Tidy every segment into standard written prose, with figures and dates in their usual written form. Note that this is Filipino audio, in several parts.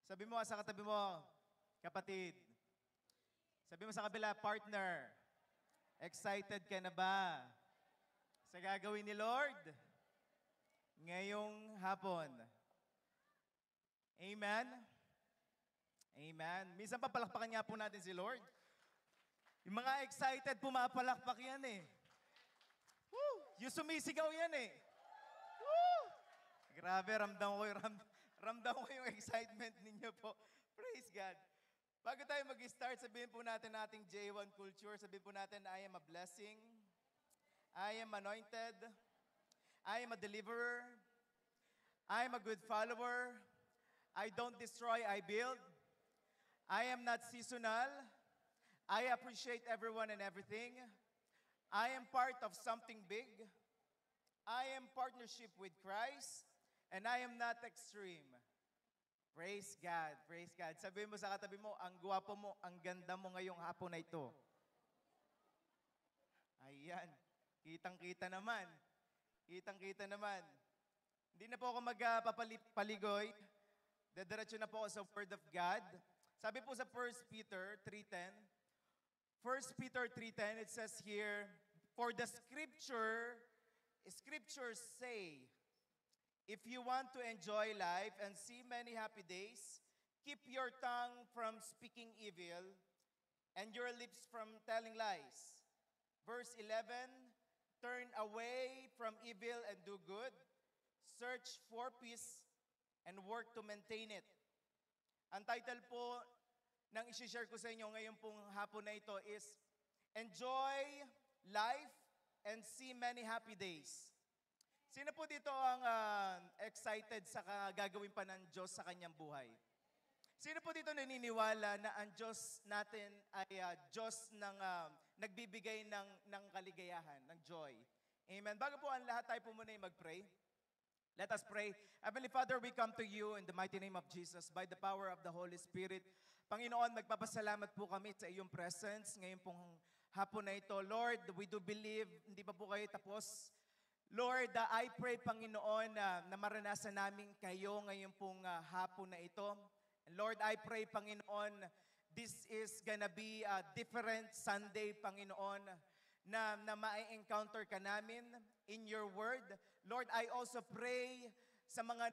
Sabi mo sa katabi mo, kapatid. Sabi mo sa kabila, partner. Excited ka na ba sa gagawin ni Lord ngayong hapon? Amen? Amen. Minsan papalakpakan nga po natin si Lord. Yung mga excited, pumapalakpak yan eh. Woo! Yung sumisigaw yan eh. Woo! Grabe, ramdam ko yung excitement ninyo po. Praise God. Bago tayo mag-start, sabihin po natin ating J1 culture. Sabihin po natin, I am a blessing. I am anointed. I am a deliverer. I am a good follower. I don't destroy, I build. I am not seasonal. I appreciate everyone and everything. I am part of something big. I am partnership with Christ. And I am not extreme. Praise God, praise God. Sabihin mo sa katabi mo, ang gwapo mo, ang ganda mo ngayong hapon na ito. Ayan, kitang-kita naman. Kitang-kita naman. Hindi na po ako magpapaligoy. Dediretso na po ako sa Word of God. Sabi po sa 1 Peter 3:10, 1 Peter 3:10, it says here, for the scriptures say, if you want to enjoy life and see many happy days, keep your tongue from speaking evil and your lips from telling lies. Verse 11, turn away from evil and do good. Search for peace and work to maintain it. Ang title po ng isi-share ko sa inyo ngayon pong hapon na ito is Enjoy Life and See Many Happy Days. Sino po dito ang excited sa gagawin pa ng Diyos sa kanyang buhay? Sino po dito naniniwala na ang Diyos natin ay Diyos ng nagbibigay ng kaligayahan, ng joy? Amen. Bago po ang lahat, tayo po muna yung mag-pray. Let us pray. Heavenly Father, we come to you in the mighty name of Jesus by the power of the Holy Spirit. Panginoon, magpapasalamat po kami sa iyong presence ngayon pong hapon na ito. Lord, we do believe, hindi pa po kayo tapos. Lord, I pray, Panginoon, na maranasan namin kayo ngayon pong hapon na ito. And Lord, I pray, Panginoon, this is gonna be a different Sunday, Panginoon, na ma-encounter ka namin in your word. Lord, I also pray sa mga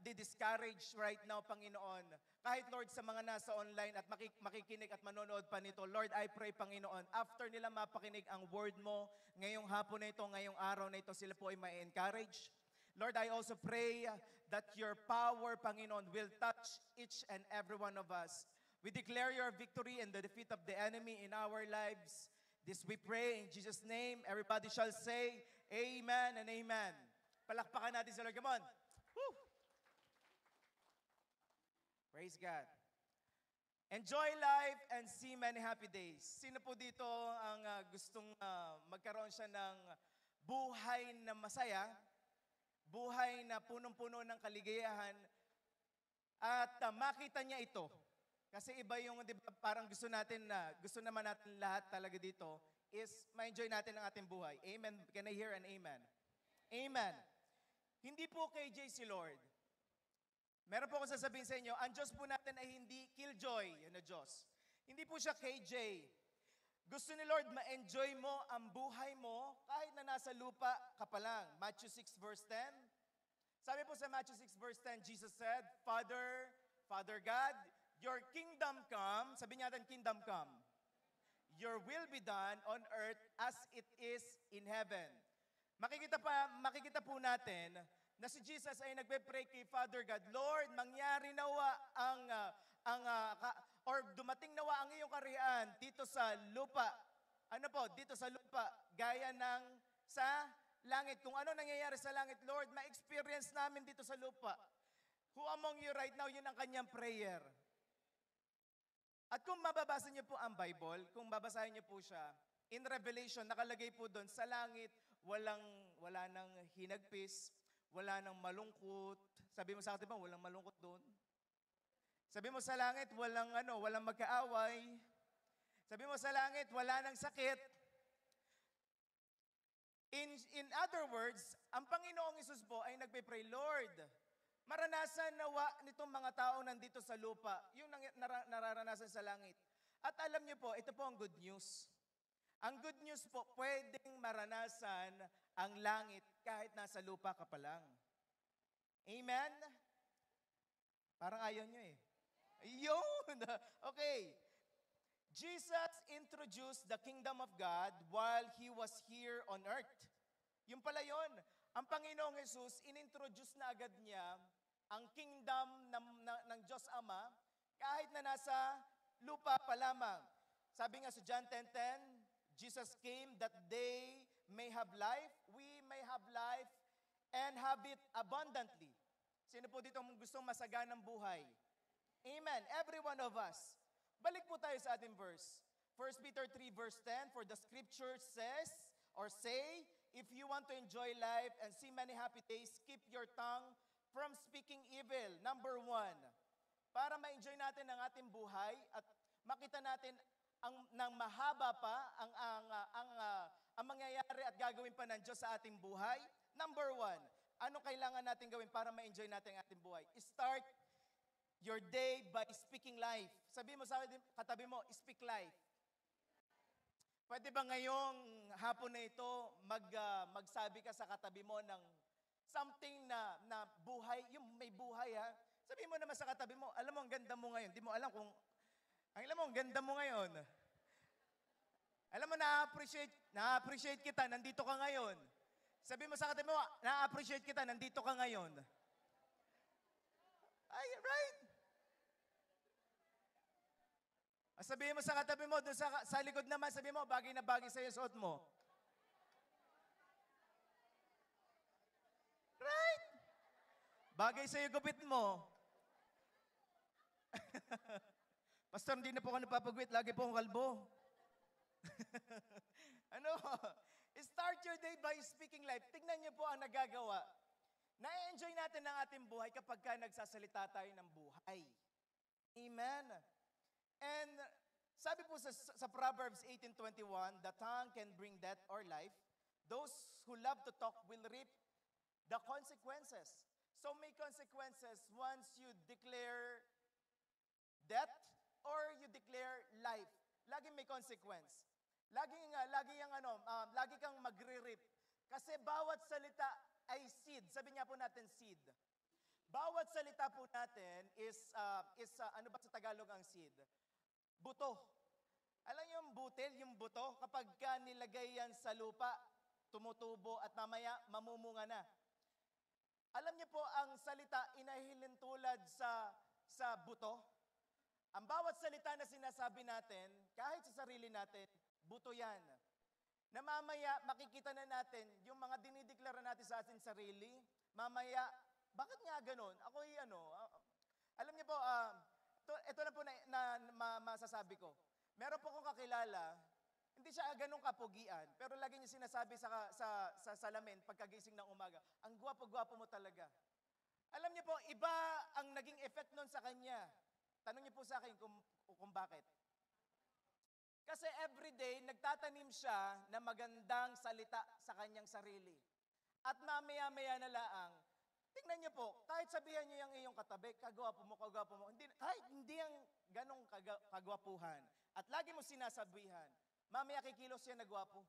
di-discouraged right now, Panginoon. Kahit, Lord, sa mga nasa online at makikinig at manonood pa nito, Lord, I pray, Panginoon, after nila mapakinig ang word mo, ngayong hapon na ito, ngayong araw na ito, sila po ay ma-encourage. Lord, I also pray that your power, Panginoon, will touch each and every one of us. We declare your victory and the defeat of the enemy in our lives. This we pray in Jesus' name. Everybody shall say, Amen and Amen. Palakpakan natin sa Lord. Come on. Woo! Praise God. Enjoy life and see many happy days. Sino po dito ang gustong magkaroon siya ng buhay na masaya, buhay na punong-puno ng kaligayahan, at makita niya ito? Kasi iba yung, di ba, parang gusto naman natin lahat talaga dito, is ma-enjoy natin ang ating buhay. Amen. Can I hear an amen? Amen. Hindi po KJ si Lord. Meron po akong sasabihin sa inyo, ang Diyos po natin ay hindi killjoy, yan na Diyos. Hindi po siya KJ. Gusto ni Lord, ma-enjoy mo ang buhay mo kahit na nasa lupa ka pa lang. Matthew 6 verse 10. Sabi po sa Matthew 6 verse 10, Jesus said, Father God, your kingdom come. Sabi niya natin, kingdom come. Your will be done on earth as it is in heaven. Makikita po natin na si Jesus ay nagpe-pray kay Father God, Lord, mangyari nawa or dumating nawa ang iyong kaharian dito sa lupa. Ano po? Dito sa lupa, gaya ng sa langit. Kung ano nangyayari sa langit, Lord, ma-experience namin dito sa lupa. Who among you right now, yun ang kanyang prayer. At kung mababasa niyo po ang Bible, kung babasahin niyo po siya, in Revelation, nakalagay po doon, sa langit, wala nang hinagpis, wala nang malungkot. Sabi mo sa akin, ba, walang malungkot doon? Sabi mo sa langit, walang magkaaway. Sabi mo sa langit, wala nang sakit. In other words, ang Panginoong Hesus po ay nagpe-pray, Lord, Maranasan nawa nitong mga tao nandito sa lupa, yung nararanasan sa langit. At alam niyo po, ito po ang good news. Ang good news po, pwedeng maranasan ang langit kahit nasa lupa ka pa lang. Amen? Parang ayaw nyo eh. Yun! Okay. Jesus introduced the kingdom of God while He was here on earth. Yung pala yun. Ang Panginoong Jesus, inintroduce na agad niya ang kingdom ng Diyos Ama kahit na nasa lupa pa lamang. Sabi nga sa John 10:10, Jesus came that they may have life, we may have life, and have it abundantly. Sino po dito gustong masaganang buhay? Amen. Every one of us. Balik po tayo sa ating verse. 1 Peter 3 verse 10, for the scripture says, or say, if you want to enjoy life and see many happy days, keep your tongue from speaking evil. Number 1, para ma-enjoy natin ang ating buhay at makita natin ng mahaba pa ang mangyayari at gagawin pa ng Diyos sa ating buhay. Number 1, ano kailangan natin gawin para ma-enjoy natin ang ating buhay? Start your day by speaking life. Sabi mo sa katabi mo, speak life. Pwede ba ngayong hapon na ito, magsabi ka sa katabi mo ng something na buhay, yung may buhay ha? Sabi mo naman sa katabi mo, alam mo ang ganda mo ngayon. Di mo alam kung, alam mo ang ganda mo ngayon. Alam mo, na-appreciate kita, nandito ka ngayon. Sabi mo sa katabi mo, na-appreciate kita, nandito ka ngayon. Ay, right? Sabihin mo sa katabi mo, doon sa likod naman, sabihin mo, bagay na bagay sa iyo suot mo. Right? Bagay sa iyo gupit mo. Pastor, hindi na po ako napapagwit, lagi po akong kalbo. Ano? Start your day by speaking life. Tignan niyo po ang nagagawa. Na-enjoy natin ang ating buhay kapag ka nagsasalita tayo ng buhay. Amen. And sabi po sa Proverbs 18:21, the tongue can bring death or life. Those who love to talk will reap the consequences. So may consequences once you declare death or you declare life. Laging may consequence. Lagi kang magre-reap. Kasi bawat salita ay seed. Sabi nga po natin seed. Bawat salita po natin is ano ba sa Tagalog ang seed? Buto. Alam niyo yung butil, yung buto, kapag ka nilagay yan sa lupa, tumutubo at mamaya mamumunga na. Alam niyo po ang salita inahilin tulad sa buto. Ang bawat salita na sinasabi natin, kahit sa sarili natin, buto yan. Na mamaya makikita na natin yung mga dinideklara natin sa ating sarili, mamaya, bakit nga ganon? Alam niyo po, ito na po masasabi ko. Meron po akong kakilala, hindi siya ganong kapugian, pero lagi niya sinasabi sa salamin pagkagising ng umaga, ang gwapo-gwapo mo talaga. Alam niyo po, iba ang naging effect nun sa kanya. Tanong niyo po sa akin kung bakit. Kasi everyday, nagtatanim siya ng magandang salita sa kanyang sarili. At mamaya-maya na laang, tingnan niyo po, kahit sabihan niyo yung iyong katabi, kagwapo mo, kahit hindi ang ganong kagwapuhan, at lagi mo sinasabihan, mamaya kikilos siya na gwapo.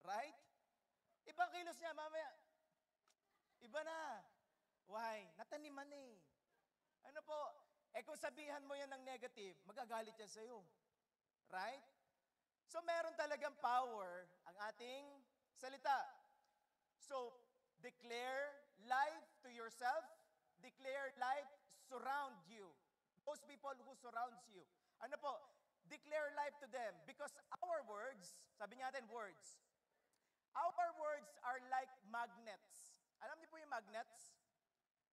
Right? Ibang kilos niya, mamaya, iba na. Why? Nataniman eh. Ano po? Kung sabihan mo yan ng negative, magagalit siya sa'yo. Right? So, meron talagang power ang ating salita. So, declare life to yourself. Declare life surround you. Those people who surrounds you. Ano po? Declare life to them. Because our words, sabi natin words, our words are like magnets. Alam niyo po yung magnets?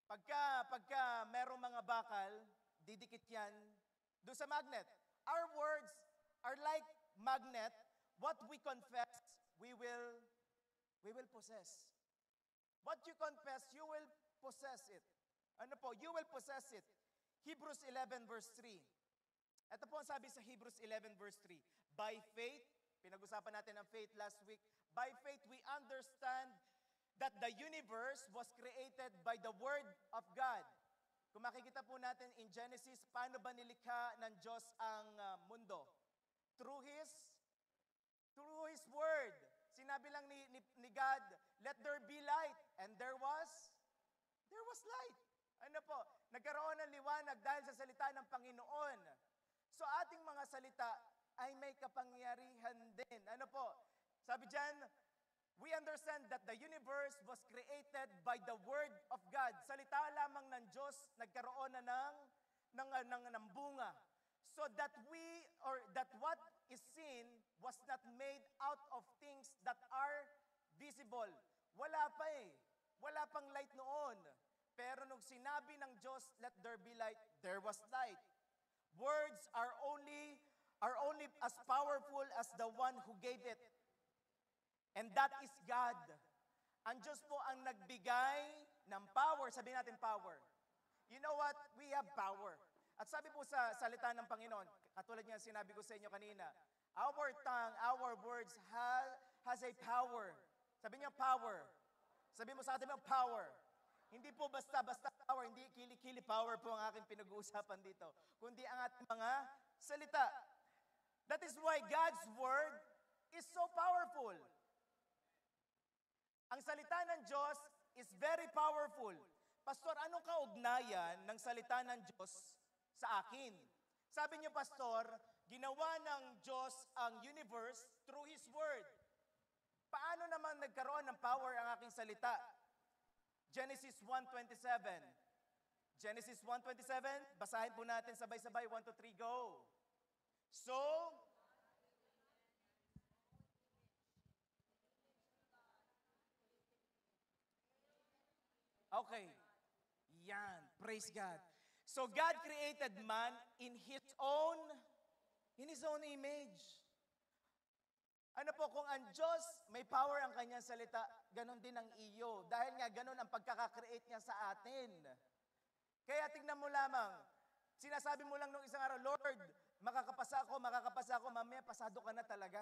Pagka merong mga bakal, didikit yan doon sa magnet. Our words are like magnet. What we confess, we will possess. What you confess, you will possess it. Ano po? You will possess it. Hebrews 11 verse 3. Ito po ang sabi sa Hebrews 11 verse 3. By faith, pinag-usapan natin ang faith last week. By faith, we understand that the universe was created by the Word of God. Kung makikita po natin in Genesis, paano ba nilikha ng Diyos ang mundo? Through His Word. Sinabi lang ni God, let there be light. And there was light. Ano po? Nagkaroon ng liwanag dahil sa salita ng Panginoon. So ating mga salita ay may kapangyarihan din. Ano po? Sabi dyan, we understand that the universe was created by the Word of God. Salita lamang ng Diyos, nagkaroon na ng bunga. So that that what is seen was not made out of things that are visible. Wala pa eh. Wala pang light noon. Pero nung sinabi ng Diyos, let there be light, there was light. Words are only as powerful as the one who gave it. And that is God. Ang Diyos po ang nagbigay ng power. Sabihin natin power. You know what? We have power. At sabi po sa salita ng Panginoon, katulad nga sinabi ko sa inyo kanina, our tongue, our words has a power. Sabi niyo power. Sabi mo sa atin mo power. Hindi po basta-basta power, hindi kili-kili power po ang aking pinag-uusapan dito, kundi ang ating mga salita. That is why God's word is so powerful. Ang salita ng Diyos is very powerful. Pastor, anong kaugnayan ng salita ng Diyos sa akin? Sabi niyo, Pastor, ginawa ng Diyos ang universe through His Word. Paano naman nagkaroon ng power ang aking salita? Genesis 1:27. Genesis 1:27, basahin po natin sabay-sabay. 1, 2, 3, go. So, okay. Yan. Praise God. So God created man in His own image. Ano po, kung ang Diyos may power ang kanyang salita, ganon din ang iyo. Dahil nga ganon ang pagkakakreate niya sa atin. Kaya tingnan mo lamang, sinasabi mo lang nung isang araw, Lord, makakapasa ako, mamaya pasado ka na talaga.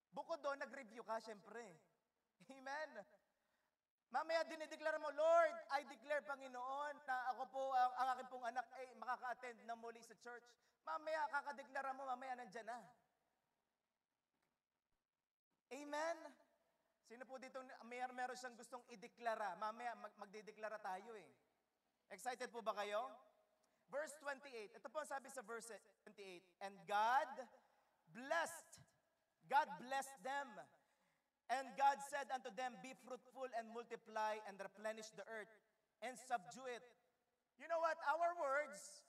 Bukod doon, nag-review ka, syempre. Amen. Mamaya dinideklara mo, Lord, I declare, Panginoon, na ako po, ang aking pong anak ay makaka-attend na muli sa church. Mamaya, kakadeklara mo, mamaya nandyan na. Amen? Sino po dito, meron siyang gustong ideklara? Mamaya, magdideklara tayo eh. Excited po ba kayo? Verse 28. Ito po ang sabi sa verse 28. And God blessed them. And God said unto them, be fruitful and multiply and replenish the earth and subdue it. You know what? Our words,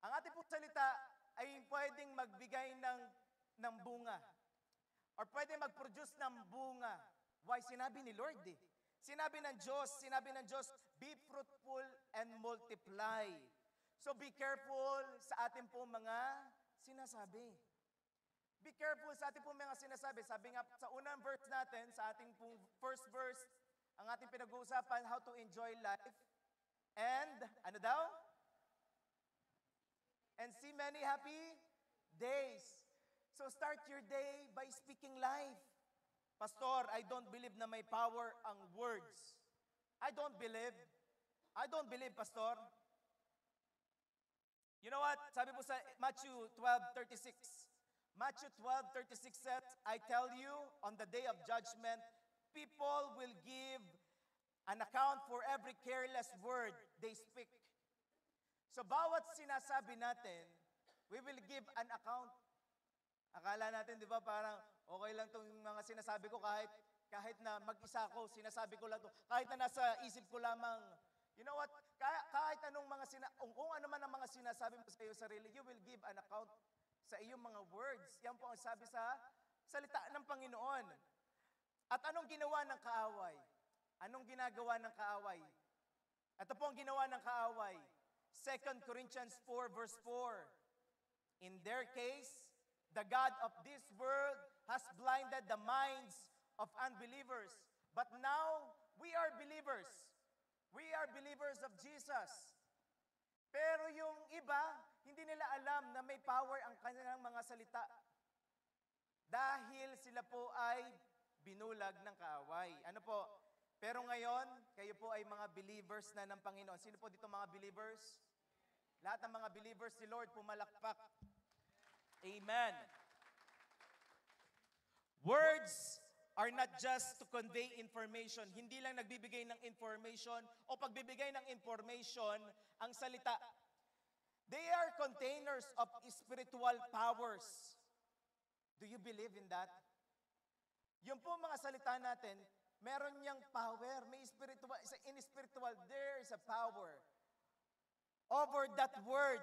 ang ating pong salita ay pwedeng magbigay ng bunga. Or pwede mag-produce ng bunga. Why? Sinabi ni Lord eh. Sinabi ng Diyos, be fruitful and multiply. So be careful sa ating pong mga sinasabi. Be careful sa ating pong mga sinasabi. Sabi nga sa unang verse natin, sa ating pong first verse, ang ating pinag-uusapan, how to enjoy life. And, ano daw? And see many happy days. So start your day by speaking life. Pastor, I don't believe na may power ang words. I don't believe, Pastor. You know what? Sabi po sa Matthew 12:36. Matthew 12:36 says, I tell you, on the day of judgment, people will give an account for every careless word they speak. So bawat sinasabi natin, we will give an account. Akala natin, di ba, parang okay lang itong mga sinasabi ko kahit na mag-isa ko, sinasabi ko lang to. Kahit na nasa isip ko lamang. You know what? Kahit anong kung ano man ang mga sinasabi mo sa iyo sarili, you will give an account sa iyong mga words. Yan po ang sabi sa salita ng Panginoon. At anong ginawa ng kaaway? Anong ginagawa ng kaaway? Ito po ang ginawa ng kaaway. 2 Corinthians 4 verse 4. In their case, the God of this world has blinded the minds of unbelievers. But now, we are believers. We are believers of Jesus. Pero yung iba, hindi nila alam na may power ang kanilang mga salita. Dahil sila po ay binulag ng kaaway. Ano po? Pero ngayon, kayo po ay mga believers na ng Panginoon. Sino po dito mga believers? Lahat ng mga believers si Lord pumalakpak. Amen. Words are not just to convey information. Hindi lang nagbibigay ng information o pagbibigay ng information ang salita. They are containers of spiritual powers. Do you believe in that? Yung po mga salita natin, meron niyang power. May spiritual, in spiritual, there is a power over that word.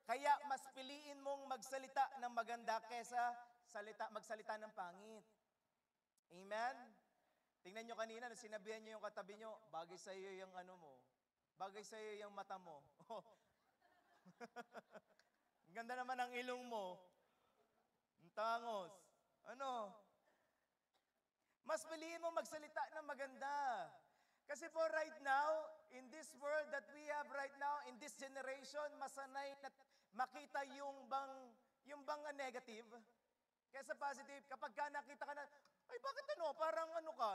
Kaya mas piliin mong magsalita ng maganda kesa magsalita ng pangit. Amen? Tingnan nyo kanina, sinabihan nyo yung katabi nyo, bagay sa iyo yung ano mo. Bagay sa iyo yung mata mo. Ang ganda naman ng ilong mo. Ang tangos. Ano? Mas piliin mo magsalita ng maganda. Kasi po right now, in this world that we have right now, in this generation, masanay na makita yung bang negative kaysa positive. Kapag ka nakita ka na, ay bakit ano, parang ano ka,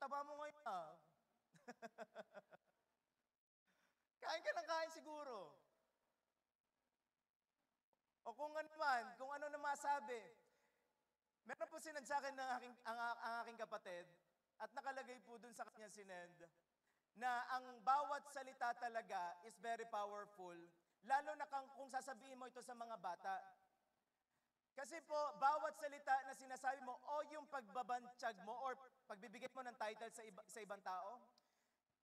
taba mo ngayon ah. Kain ka ng kain siguro. O kung ano man, kung ano na masabi. Meron po sinad sa akin ang aking kapatid at nakalagay po dun sa kanya sinend na ang bawat salita talaga is very powerful, lalo na kung sasabihin mo ito sa mga bata. Kasi po, bawat salita na sinasabi mo o yung pagbabantsyag mo or pagbibigay mo ng title sa ibang tao,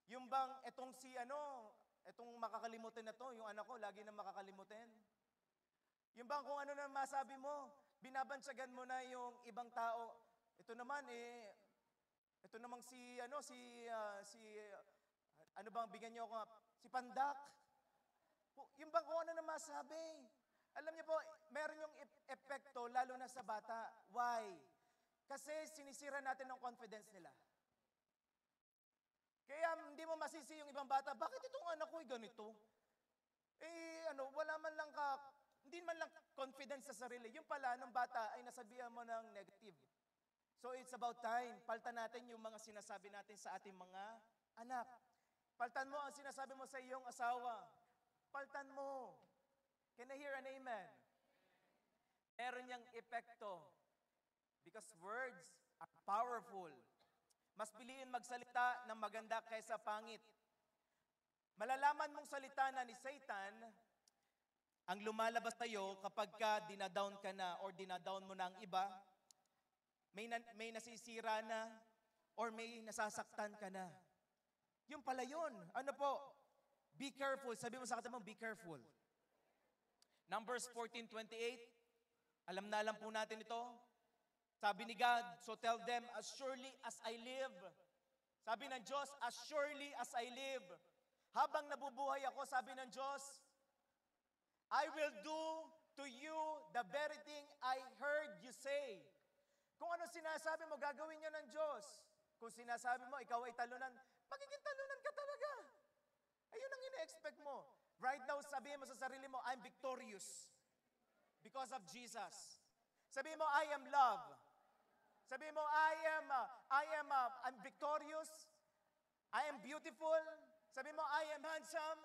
yung bang etong makakalimutin na to, yung anak ko, lagi na makakalimutin. Yung bang kung ano na masabi mo, binabantsagan mo na yung ibang tao. Ito naman ito namang ano bang bigyan niyo ako si Pandak. Yung bang kung ano na masabi. Alam niyo po, meron yung epekto lalo na sa bata. Why? Kasi sinisira natin ang confidence nila. Kaya hindi mo masisi yung ibang bata, bakit itong anak ko ay ganito? Wala man lang hindi man lang confidence sa sarili. Yung pala, nung bata ay nasabihan mo ng negative. So it's about time. Paltan natin yung mga sinasabi natin sa ating mga anak. Paltan mo ang sinasabi mo sa iyong asawa. Paltan mo. Can I hear an amen? Meron niyang epekto. Because words are powerful. Mas piliin magsalita ng maganda kaysa pangit. Malalaman mong salita na ni Satan ang lumalabas tayo kapag ka dinadown ka na or dinadown mo na ang iba, may nasisira na or may nasasaktan ka na. Yung pala yun. Ano po? Be careful. Sabi mo sa katabi mo, be careful. Numbers 14:28. Alam na alam po natin ito. Sabi ni God, so tell them, as surely as I live. Sabi ng Diyos, as surely as I live. Habang nabubuhay ako, sabi ng Diyos, I will do to you the very thing I heard you say. Kung ano sinasabi mo, gagawin niya ng Diyos. Kung sinasabi mo, ikaw ay talunan, magiging talunan ka talaga. Ayun ang ina-expect mo. Right now, sabihin mo sa sarili mo, I'm victorious because of Jesus. Sabihin mo, I am love. Sabihin mo, I'm victorious. I am beautiful. Sabihin mo, I am handsome.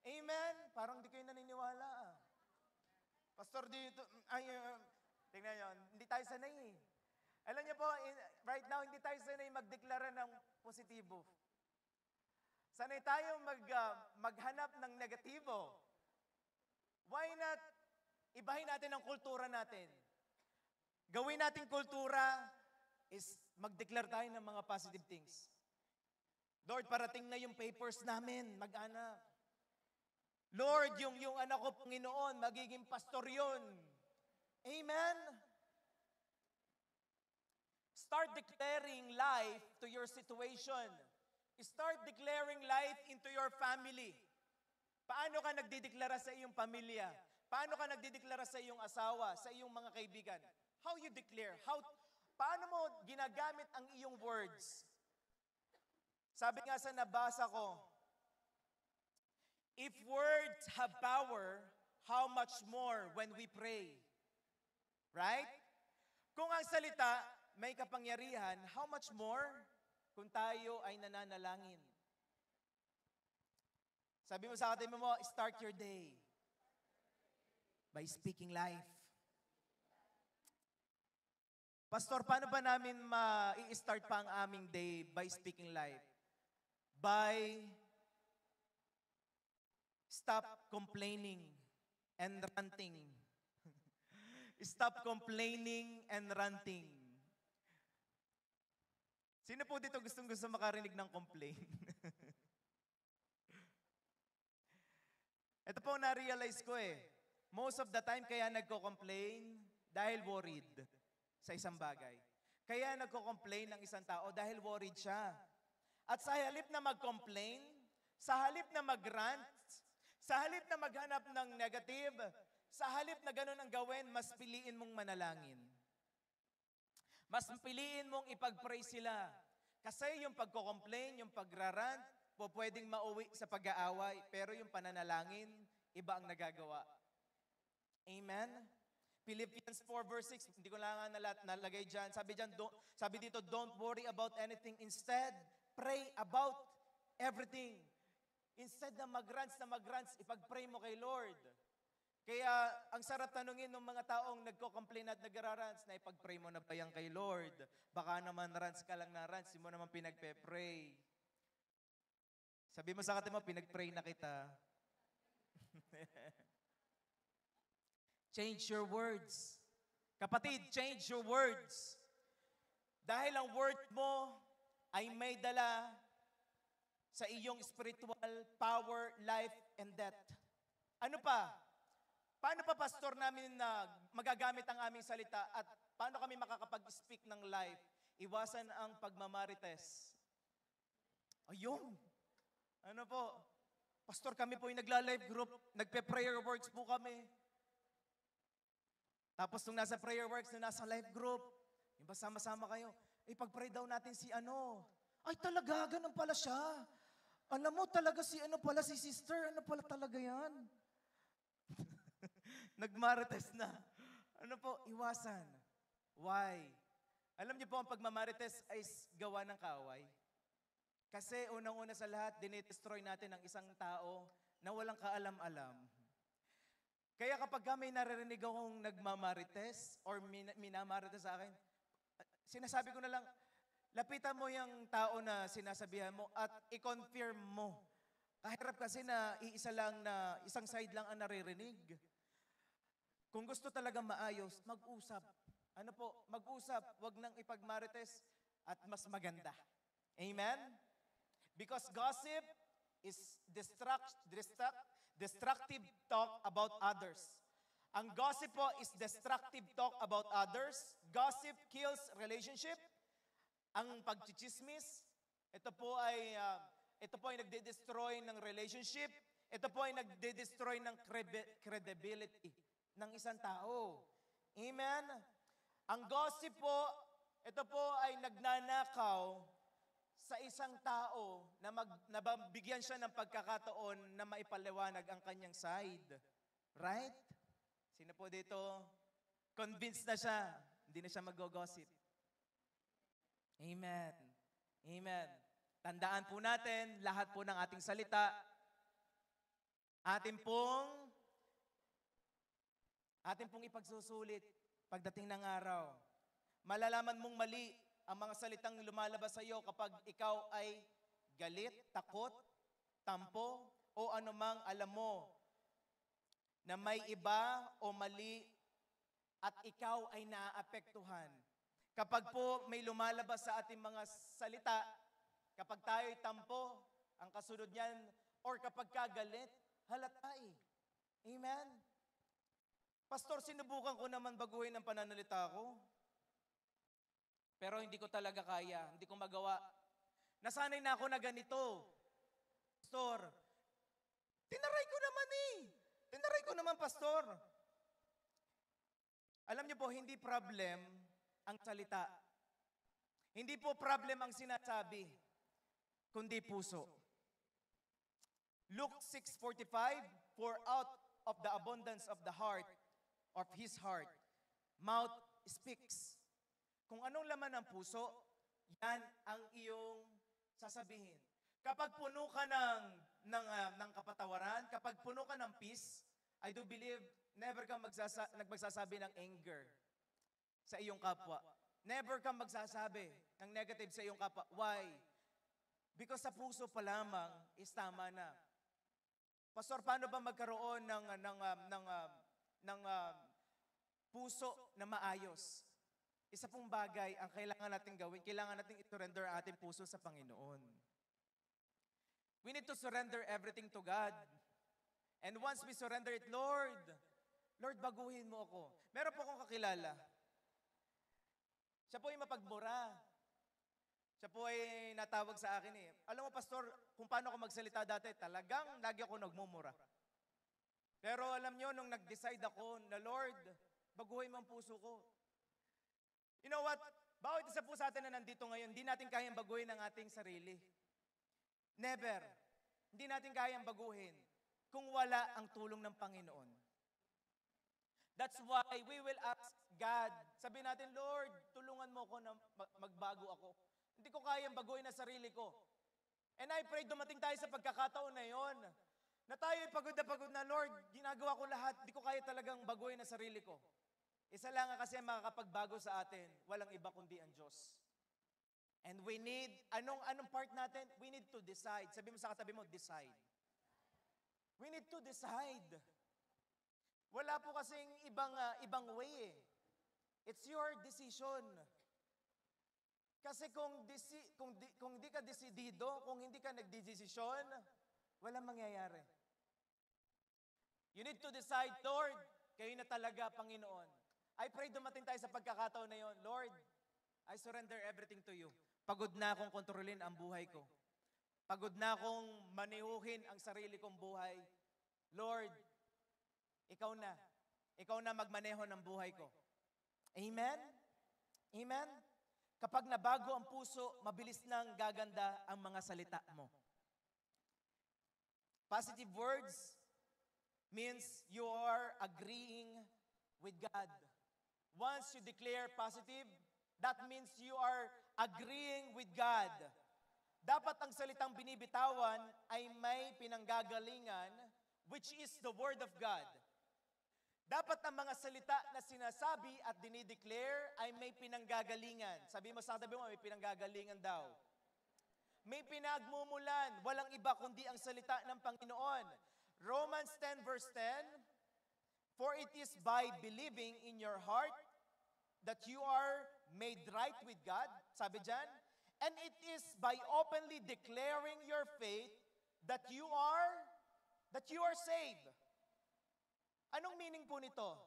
Amen? Parang di kayo naniniwala. Pastor, dito, tingnan nyo, hindi tayo sanay eh. Alam niyo po, right now, hindi tayo sanay magdeklara ng positibo. Sanay tayo maghanap ng negatibo. Why not ibahin natin ang kultura natin? Gawin natin kultura is mag-declare tayo ng mga positive things. Lord, parating na yung papers namin, mag-anak. Lord, yung anak ko, Panginoon, magiging pastor yun. Amen? Start declaring life to your situation. Start declaring life into your family. Paano ka nagdideklara sa iyong pamilya? Paano ka nagdideklara sa iyong asawa, sa iyong mga kaibigan? How you declare? Paano mo ginagamit ang iyong words? Sabi nga sa nabasa ko, if words have power, how much more when we pray? Right? Kung ang salita may kapangyarihan, how much more kung tayo ay nananalangin? Sabi mo sa atin mo, start your day by speaking life. Pastor, paano ba namin ma-i-start pa ang aming day by speaking life? By stop complaining and ranting. Stop complaining and ranting. Sino po dito gustong-gusto makarinig ng complain? Ito po na-realize ko eh. Most of the time kaya nagko-complain dahil worried sa isang bagay. Kaya nagko-complain ng isang tao dahil worried siya. At sa halip na mag-complain, sa halip na mag-rant, sa halip na maghanap ng negative, sa halip na ganun ang gawin, mas piliin mong manalangin. Mas piliin mong ipag-pray sila. Kasi yung pagko-complain, yung pagrarant, pwedeng mauwi sa pag-aaway, pero yung pananalangin, iba ang nagagawa. Amen? Philippians 4 verse 6, hindi ko lang nalagay dyan. Sabi dito, don't worry about anything. Instead, pray about everything. Instead na mag-rants, ipag-pray mo kay Lord. Kaya, ang sarap tanungin ng mga taong nagko-complain at nagrarants na ipag-pray mo na ba yan kay Lord? Baka naman rants ka lang na rants, hindi mo naman pinagpe-pray. Sabi mo sa kati mo, pinag-pray na kita. Change your words. Kapatid, change your words. Dahil ang word mo ay may dala sa iyong spiritual power, life, and death. Ano pa? Paano pa, pastor, namin na magagamit ang aming salita at paano kami makakapag-speak ng life? Iwasan ang pagmamarites. Ayun. Ano po? Pastor, kami po yung nagla-live group, nagpe-prayer works po kami. Tapos nung nasa prayer works, nung nasa live group, yung ba sama-sama kayo, pag-pray daw natin si ano. Ay talaga, ganun pala siya. Alam mo talaga si ano pala, si sister, ano pala talaga yan? Nagmarites na. Ano po? Iwasan. Why? Alam niyo po, ang pagmamarites ay gawa ng kaaway. Kasi unang-una sa lahat, dinidestroy natin ang isang tao na walang kaalam-alam. Kaya kapag may naririnig akong nagmamarites or minamarites sa akin, sinasabi ko na lang, lapitan mo yung tao na sinasabihan mo at i-confirm mo. Kahirap kasi na isang side lang ang naririnig. Kung gusto talaga maayos, mag-usap. Ano po? Mag-usap. Huwag nang ipagmarites at mas maganda. Amen? Because gossip is destructive talk about others. Ang gossip po is destructive talk about others. Gossip kills relationship. Ang pagchichismis, ito po ay nagde-destroy ng relationship. Ito po ay nagde-destroy ng credibility ng isang tao. Amen? Ang gossip po, ito po ay nagnanakaw sa isang tao na nabigyan siya ng pagkakataon na maipaliwanag ang kanyang side. Right? Sino po dito? Convinced na siya. Hindi na siya mag-gossip. Amen. Amen. Tandaan po natin, lahat po ng ating salita, atin pong ipagsusulit pagdating ng araw. Malalaman mong mali ang mga salitang lumalabas sa iyo kapag ikaw ay galit, takot, tampo, o anumang alam mo na may iba o mali at ikaw ay naaapektuhan. Kapag po may lumalabas sa ating mga salita, kapag tayo'y tampo, ang kasunod niyan, or kapag kagalit, halatay. Amen? Pastor, sinubukan ko naman baguhin ang pananalita ko. Pero hindi ko talaga kaya, hindi ko magawa. Nasanay na ako na ganito. Pastor, tinaray ko naman Tinaray ko naman, Pastor. Alam niyo po, hindi problem ang salita. Hindi po problem ang sinasabi, kundi puso. Luke 6:45, for out of the abundance of the heart, of his heart, mouth speaks. Kung anong laman ng puso, yan ang iyong sasabihin. Kapag puno ka ng kapatawaran, kapag puno ka ng peace, I do believe never kang magsasabi ng anger sa iyong kapwa. Never kang magsasabi ng negative sa iyong kapwa. Why? Because sa puso pa lamang is tama na. Pastor, paano ba magkaroon ng puso na maayos? Isa pong bagay ang kailangan natin gawin, kailangan natin i-surrender ang ating puso sa Panginoon. We need to surrender everything to God. And once we surrender it, Lord, baguhin mo ako. Meron po akong kakilala. Siya po ay mapagmura. Siya po ay natawag sa akin eh. Alam mo, Pastor, kung paano ako magsalita dati, talagang lagi ako nagmumura. Pero alam nyo, nung nag-decide ako na, Lord, baguhin mo ang puso ko. You know what? Bawat isa po sa atin na nandito ngayon, hindi natin kayang baguhin ang ating sarili. Never. Hindi natin kayang baguhin kung wala ang tulong ng Panginoon. That's why we will ask God. Sabihin natin, Lord, tulungan mo ako na magbago ako. Hindi ko kayang baguhin ang sarili ko. And I pray dumating tayo sa pagkakataon na yon, na tayo ay pagod na, Lord, ginagawa ko lahat, hindi ko kaya talagang baguhin ang sarili ko. Isa lang kasi ang makakapagbago sa atin, walang iba kundi ang Diyos. And we need, anong part natin? We need to decide. Sabi mo sa katabi mo, decide. We need to decide. Wala po kasing ibang way eh. It's your decision. Kasi kung di ka desidido, kung hindi ka nagdedesisyon, walang mangyayari. You need to decide, Lord, kayo na talaga, Panginoon. I pray dumating tayo sa pagkakataon na yon, Lord, I surrender everything to you. Pagod na akong kontrolin ang buhay ko. Pagod na akong manihuhin ang sarili kong buhay. Lord, ikaw na. Ikaw na magmaneho ng buhay ko. Amen? Amen? Kapag nabago ang puso, mabilis nang gaganda ang mga salita mo. Positive words means you are agreeing with God. Once you declare positive, that means you are agreeing with God. Dapat ang salitang binibitawan ay may pinanggagalingan, which is the Word of God. Dapat ang mga salita na sinasabi at dinideclare ay may pinanggagalingan. Sabi mo sa katabi mo, may pinanggagalingan daw. May pinagmumulan, walang iba kundi ang salita ng Panginoon. Romans 10 verse 10, for it is by believing in your heart that you are made right with God, sabi dyan, and it is by openly declaring your faith that you are saved. Anong meaning po nito?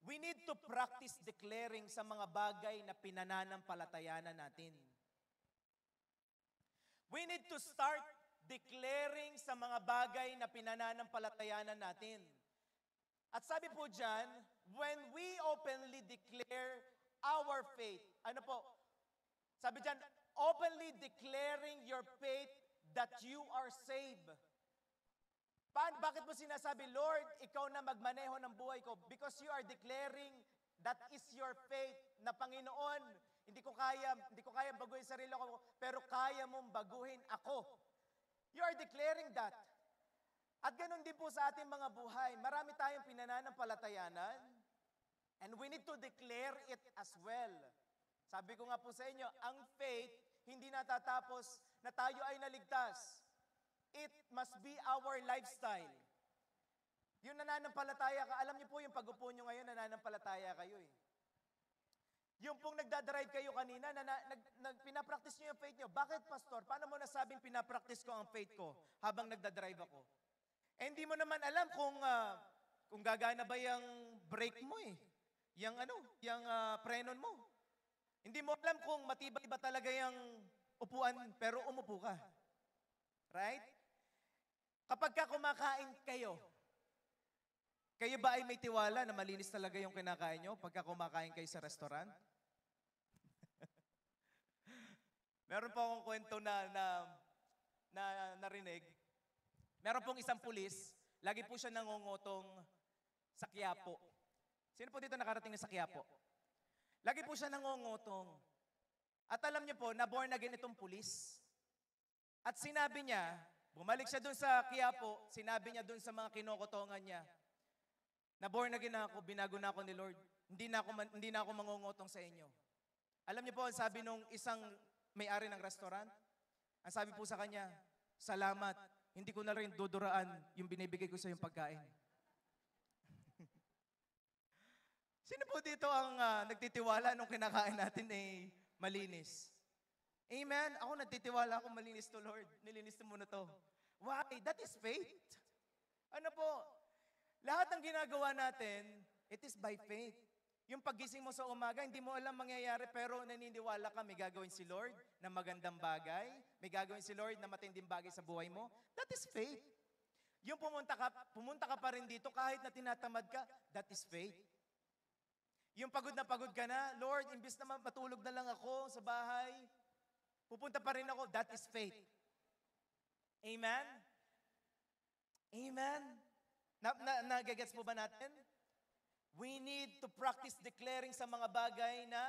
We need to practice declaring sa mga bagay na pinananampalatayanan natin. We need to start declaring sa mga bagay na pinananampalatayanan natin. At sabi po dyan, when we openly declare our faith, ano po? Sabi dyan, openly declaring your faith that you are saved. Bakit mo sinasabi, Lord, ikaw na magmaneho ng buhay ko? Because you are declaring that is your faith na Panginoon, hindi ko kaya baguhin sarili ko, pero kaya mong baguhin ako. You are declaring that. At ganun din po sa ating mga buhay. Marami tayong pinananampalatayanan, and we need to declare it as well. Sabi ko nga po sa inyo, ang faith hindi natatapos na tayo ay naligtas. It must be our lifestyle. Yung nananampalataya ka, alam niyo po yung pag-upo nyo ngayon, nananampalataya kayo eh. Yung pong nagdadrive kayo kanina, pinapractice nyo yung faith nyo. Bakit, Pastor? Paano mo nasabing pinapractice ko ang faith ko habang nagdadrive ako? Eh, hindi mo naman alam kung gagana ba yung brake mo eh. Yung prenon mo. Hindi mo alam kung matibay ba talaga yung upuan, pero umupo ka. Right? Kapag ka kumakain kayo ba ay may tiwala na malinis talaga yung kinakain nyo pagka kumakain kayo sa restaurant? Meron po akong kwento na narinig. Meron pong isang pulis, lagi po siya nangungutong sa Quiapo. Sino po dito nakarating na sa Quiapo? Lagi po siya nangongotong. At alam niyo po, na-born again itong pulis. At sinabi niya, bumalik siya dun sa Quiapo, sinabi niya dun sa mga kinokotongan niya, na-born again na ako, binago na ako ni Lord. Hindi na ako mangungotong sa inyo. Alam niyo po, ang sabi nung isang may-ari ng restaurant, ang sabi po sa kanya, salamat, hindi ko na rin duduraan yung binibigay ko sa yung pagkain. Sino po dito ang nagtitiwala nung kinakain natin malinis? Amen? Ako nagtitiwala ako malinis to Lord. Nilinis mo na to. Why? That is faith. Ano po? Lahat ng ginagawa natin, it is by faith. Yung pagising mo sa umaga, hindi mo alam mangyayari, pero naniniwala ka, may gagawin si Lord na magandang bagay, may gagawin si Lord na matinding bagay sa buhay mo. That is faith. Yung pumunta ka pa rin dito kahit na tinatamad ka, that is faith. Yung pagod ka na, Lord, imbis na matulog na lang ako sa bahay, pupunta pa rin ako, that is faith. Amen? Amen? Nagagets po ba natin? We need to practice declaring sa mga bagay na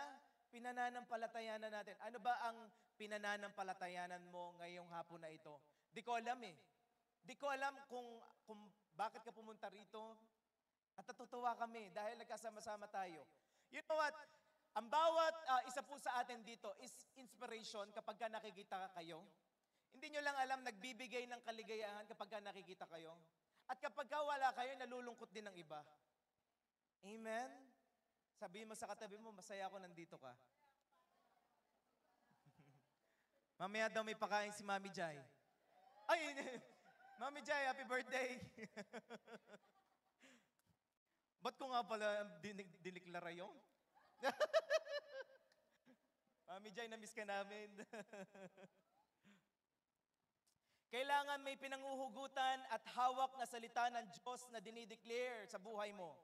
pinananampalatayanan natin. Ano ba ang pinananampalatayanan mo ngayong hapon na ito? Di ko alam eh. Di ko alam kung bakit ka pumunta rito. At natutuwa kami dahil nagkasama-sama tayo. You know what? Ang bawat isa po sa atin dito is inspiration kapag ka nakikita kayo. Hindi nyo lang alam, nagbibigay ng kaligayahan kapag ka nakikita kayo. At kapag ka wala kayo, nalulungkot din ng iba. Amen? Sabihin mo sa katabi mo, masaya ako nandito ka. Mamaya daw may pakain si Mami Jai. Ay, Mami Jai, happy birthday! Ba't ko nga pala diniklara yun? Mami Jai, na-miss ka namin. Kailangan may pinanguhugutan at hawak na salita ng Diyos na dinideclare sa buhay mo.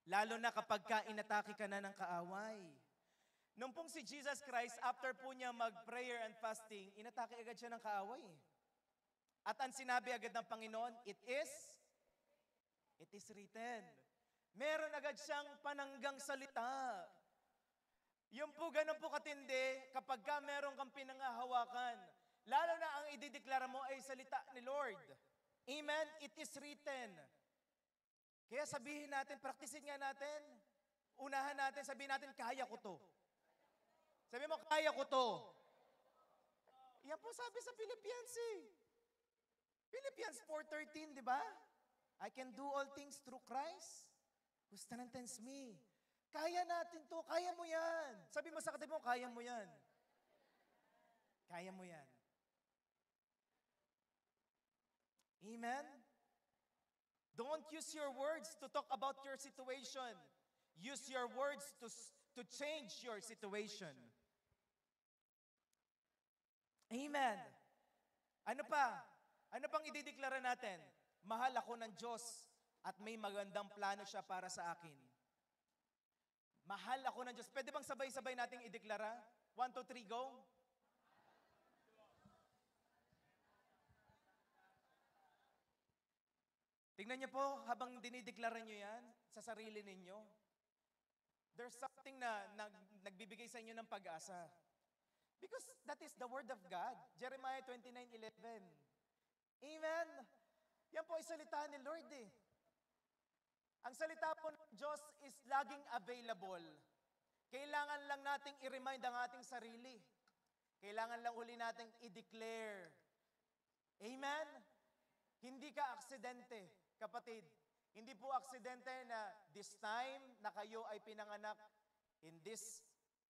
Lalo na kapag inatake ka na ng kaaway. Nung pong si Jesus Christ, after po niya mag-prayer and fasting, inatake agad siya ng kaaway. At ang sinabi agad ng Panginoon, it is written. Meron agad siyang pananggang salita. Yung po ganun po katindi, kapag ka meron kang pinangahawakan, lalo na ang idideklara mo ay salita ni Lord. Amen? It is written. Kaya sabihin natin, practicein nga natin. Unahan natin, sabihin natin, kaya ko to. Sabihin mo, kaya ko to. Yan po sabi sa Philippians eh. Philippians 4:13, di ba? I can do all things through Christ who strengthens me. Kaya natin to, kaya mo yan. Sabi mo sa katabi mo, kaya mo yan. Kaya mo yan. Amen? Don't use your words to talk about your situation. Use your words to change your situation. Amen. Ano pa? Ano pang idideklara natin? Mahal ako ng Diyos at may magandang plano siya para sa akin. Mahal ako ng Diyos. Pwede bang sabay-sabay nating ideklara? 1, 2, 3, go. Tingnan niyo po, habang dinideklara niyo yan sa sarili ninyo, there's something na nagbibigay sa inyo ng pag-asa. Because that is the word of God. Jeremiah 29:11. Amen? Yan po ay salita ni Lord eh. Ang salita po ng Diyos is laging available. Kailangan lang nating i-remind ang ating sarili. Kailangan lang uli nating i-declare. Amen? Hindi ka aksidente. Kapatid, hindi po aksidente na this time na kayo ay pinanganak in this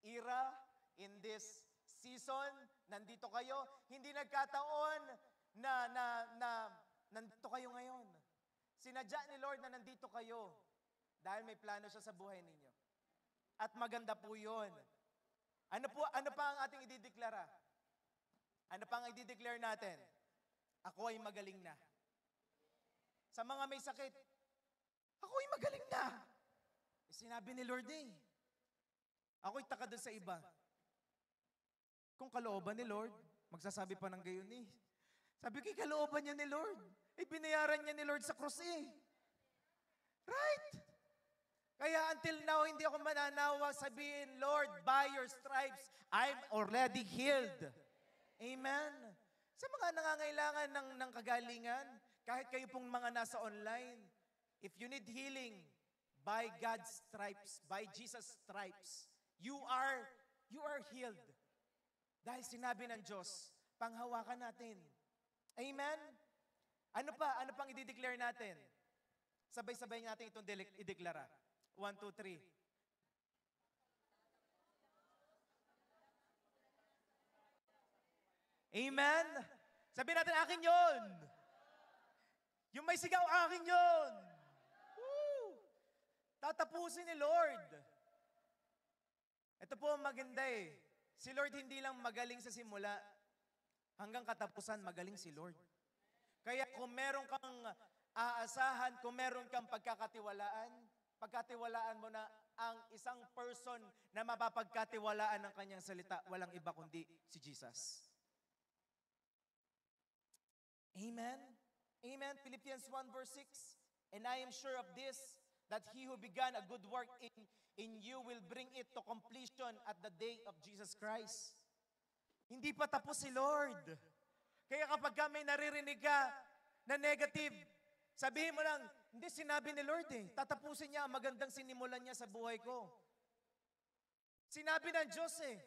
era, in this season, nandito kayo. Hindi nagkataon na nandito kayo ngayon. Sinadya ni Lord na nandito kayo dahil may plano siya sa buhay ninyo. At maganda po yun. Ano pa ang ating idideklara? Ano pa ang idideclare natin? Ako ay magaling na. Sa mga may sakit, ako'y magaling na. Sinabi ni Lord eh. Ako'y taka doon sa iba. Kung kalooban ni Lord, magsasabi pa ng gayon eh. Sabi ko, kalooban niya ni Lord. Eh, binayaran niya ni Lord sa krus eh. Right? Kaya until now, hindi ako mananawa sabihin, Lord, by your stripes, I'm already healed. Amen. Sa mga nangangailangan ng kagalingan, kahit kayo pong mga nasa online, if you need healing, by God's stripes, by Jesus' stripes, you are healed. Dahil sinabi ng Diyos, panghawakan natin. Amen? Ano pa? Ano pang i-declare natin? Sabay-sabay natin itong i-deklara. 1, 2, 3. Amen? Sabi natin, akin yon. Yung may sigaw, akin yon. Woo! Tatapusin ni Lord. Ito po ang maganda eh. Si Lord hindi lang magaling sa simula, hanggang katapusan magaling si Lord. Kaya kung meron kang aasahan, kung meron kang pagkatiwalaan mo na ang isang person na mapapagkatiwalaan ng kanyang salita, walang iba kundi si Jesus. Amen? Amen? Philippians 1 verse 6, and I am sure of this, that he who began a good work in you will bring it to completion at the day of Jesus Christ. Hindi pa tapos si Lord. Kaya kapag may naririnig ka na negative, sabihin mo lang, hindi sinabi ni Lord eh. Tatapusin niya ang magandang sinimulan niya sa buhay ko. Sinabi ng Diyos eh.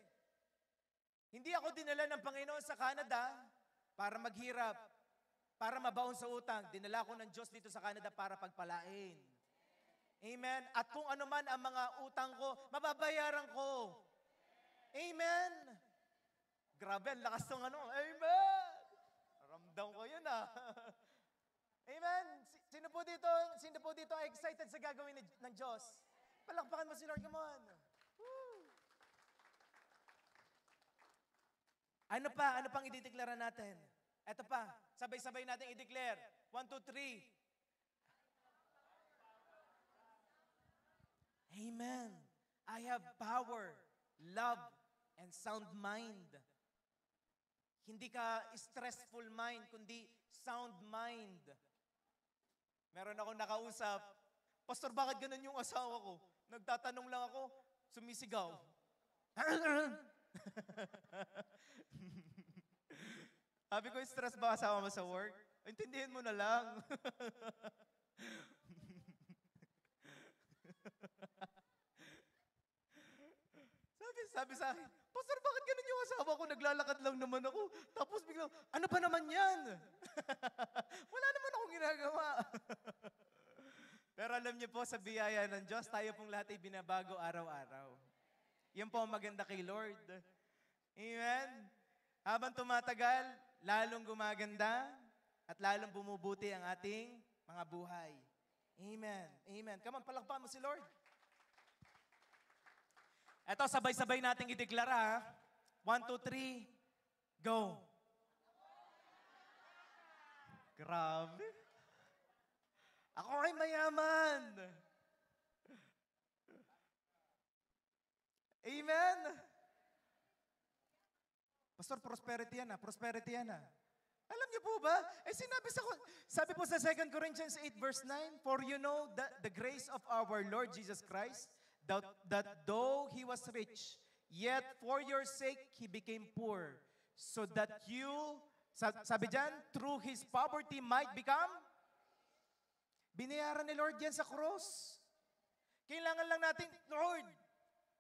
Hindi ako dinala ng Panginoon sa Canada para maghirap, para mabaon sa utang. Dinala ko ng Diyos dito sa Canada para pagpalain. Amen? At kung ano man ang mga utang ko, mababayaran ko. Amen? Grabe, ang lakas ng ano. Amen! Ramdam ko yun ah. Amen? Sino po dito ay excited sa gagawin ng Diyos? Palakpakan mo si Lord, come on. Woo! Ano pa? Ano pang idideklara natin? Ito pa, sabay-sabay natin i-declare. 1, 2, 3. Amen. I have power, love, and sound mind. Hindi ka stressful mind, kundi sound mind. Meron akong nakausap, Pastor, bakit ganun yung asawa ko? Nagtatanong lang ako, sumisigaw. Sabi ko, stress ba asawa mo sa work? Intindihin mo na lang. Sabi sa akin, Pastor, bakit ganun yung asawa ko? Naglalakad lang naman ako. Tapos biglang, ano ba naman yan? Wala naman akong ginagawa. Pero alam niyo po, sa biyaya ng Diyos, tayo pong lahat ay binabago araw-araw. Yan po ang maganda kay Lord. Amen? Habang tumatagal, lalong gumaganda at lalong bumubuti ang ating mga buhay. Amen. Amen. Come on, palakpakan mo si Lord. Eto, sabay-sabay nating ideklara. 1, 2, 3, go. Grabe. Ako ay mayaman. Amen. Pastor, prosperity yan prosperity yan Alam niyo po ba? Sabi po sa 2 Corinthians 8 verse 9, for you know the grace of our Lord Jesus Christ, that though He was rich, yet for your sake He became poor, so that you, sabi dyan, through His poverty might become, binayaran ni Lord yan sa cross. Kailangan lang natin, Lord,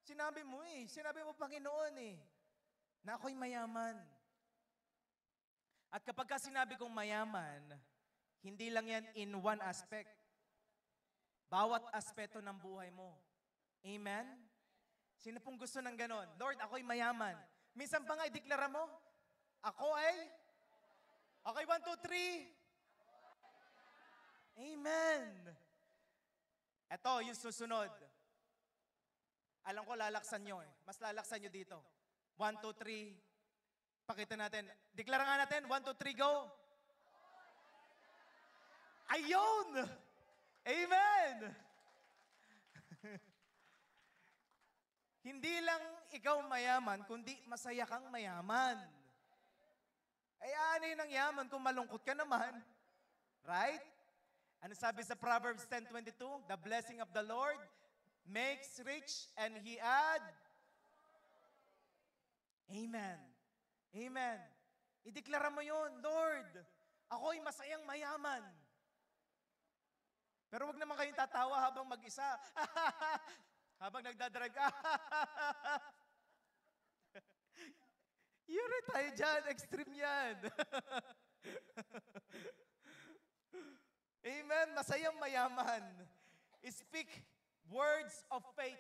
sinabi mo Panginoon na ako'y mayaman. At kapag sinabi kong mayaman, hindi lang yan in one aspect. Bawat aspeto ng buhay mo. Amen? Sino pong gusto ng ganon? Lord, ako'y mayaman. Minsan pa nga, ideklara mo, ako ay? Okay, 1, 2, 3. Amen. Ito, yung susunod. Alam ko, lalaksan nyo Mas lalaksan nyo dito. 1, 2, 3. Pakita natin. Deklara nga natin. 1, 2, 3, go. Ayun! Amen! Hindi lang ikaw mayaman, kundi masaya kang mayaman. Ay, ano yun ang yaman kung malungkot ka naman? Right? Ano sabi sa Proverbs 10:22? The blessing of the Lord makes rich, and He add. Amen. Amen. Ideklara mo yun, Lord, ako'y masayang mayaman. Pero wag naman kayong tatawa habang mag-isa. Habang nagdadrive ka. Yuri tayo dyan, extreme yan. Amen, masayang mayaman. Speak words of faith.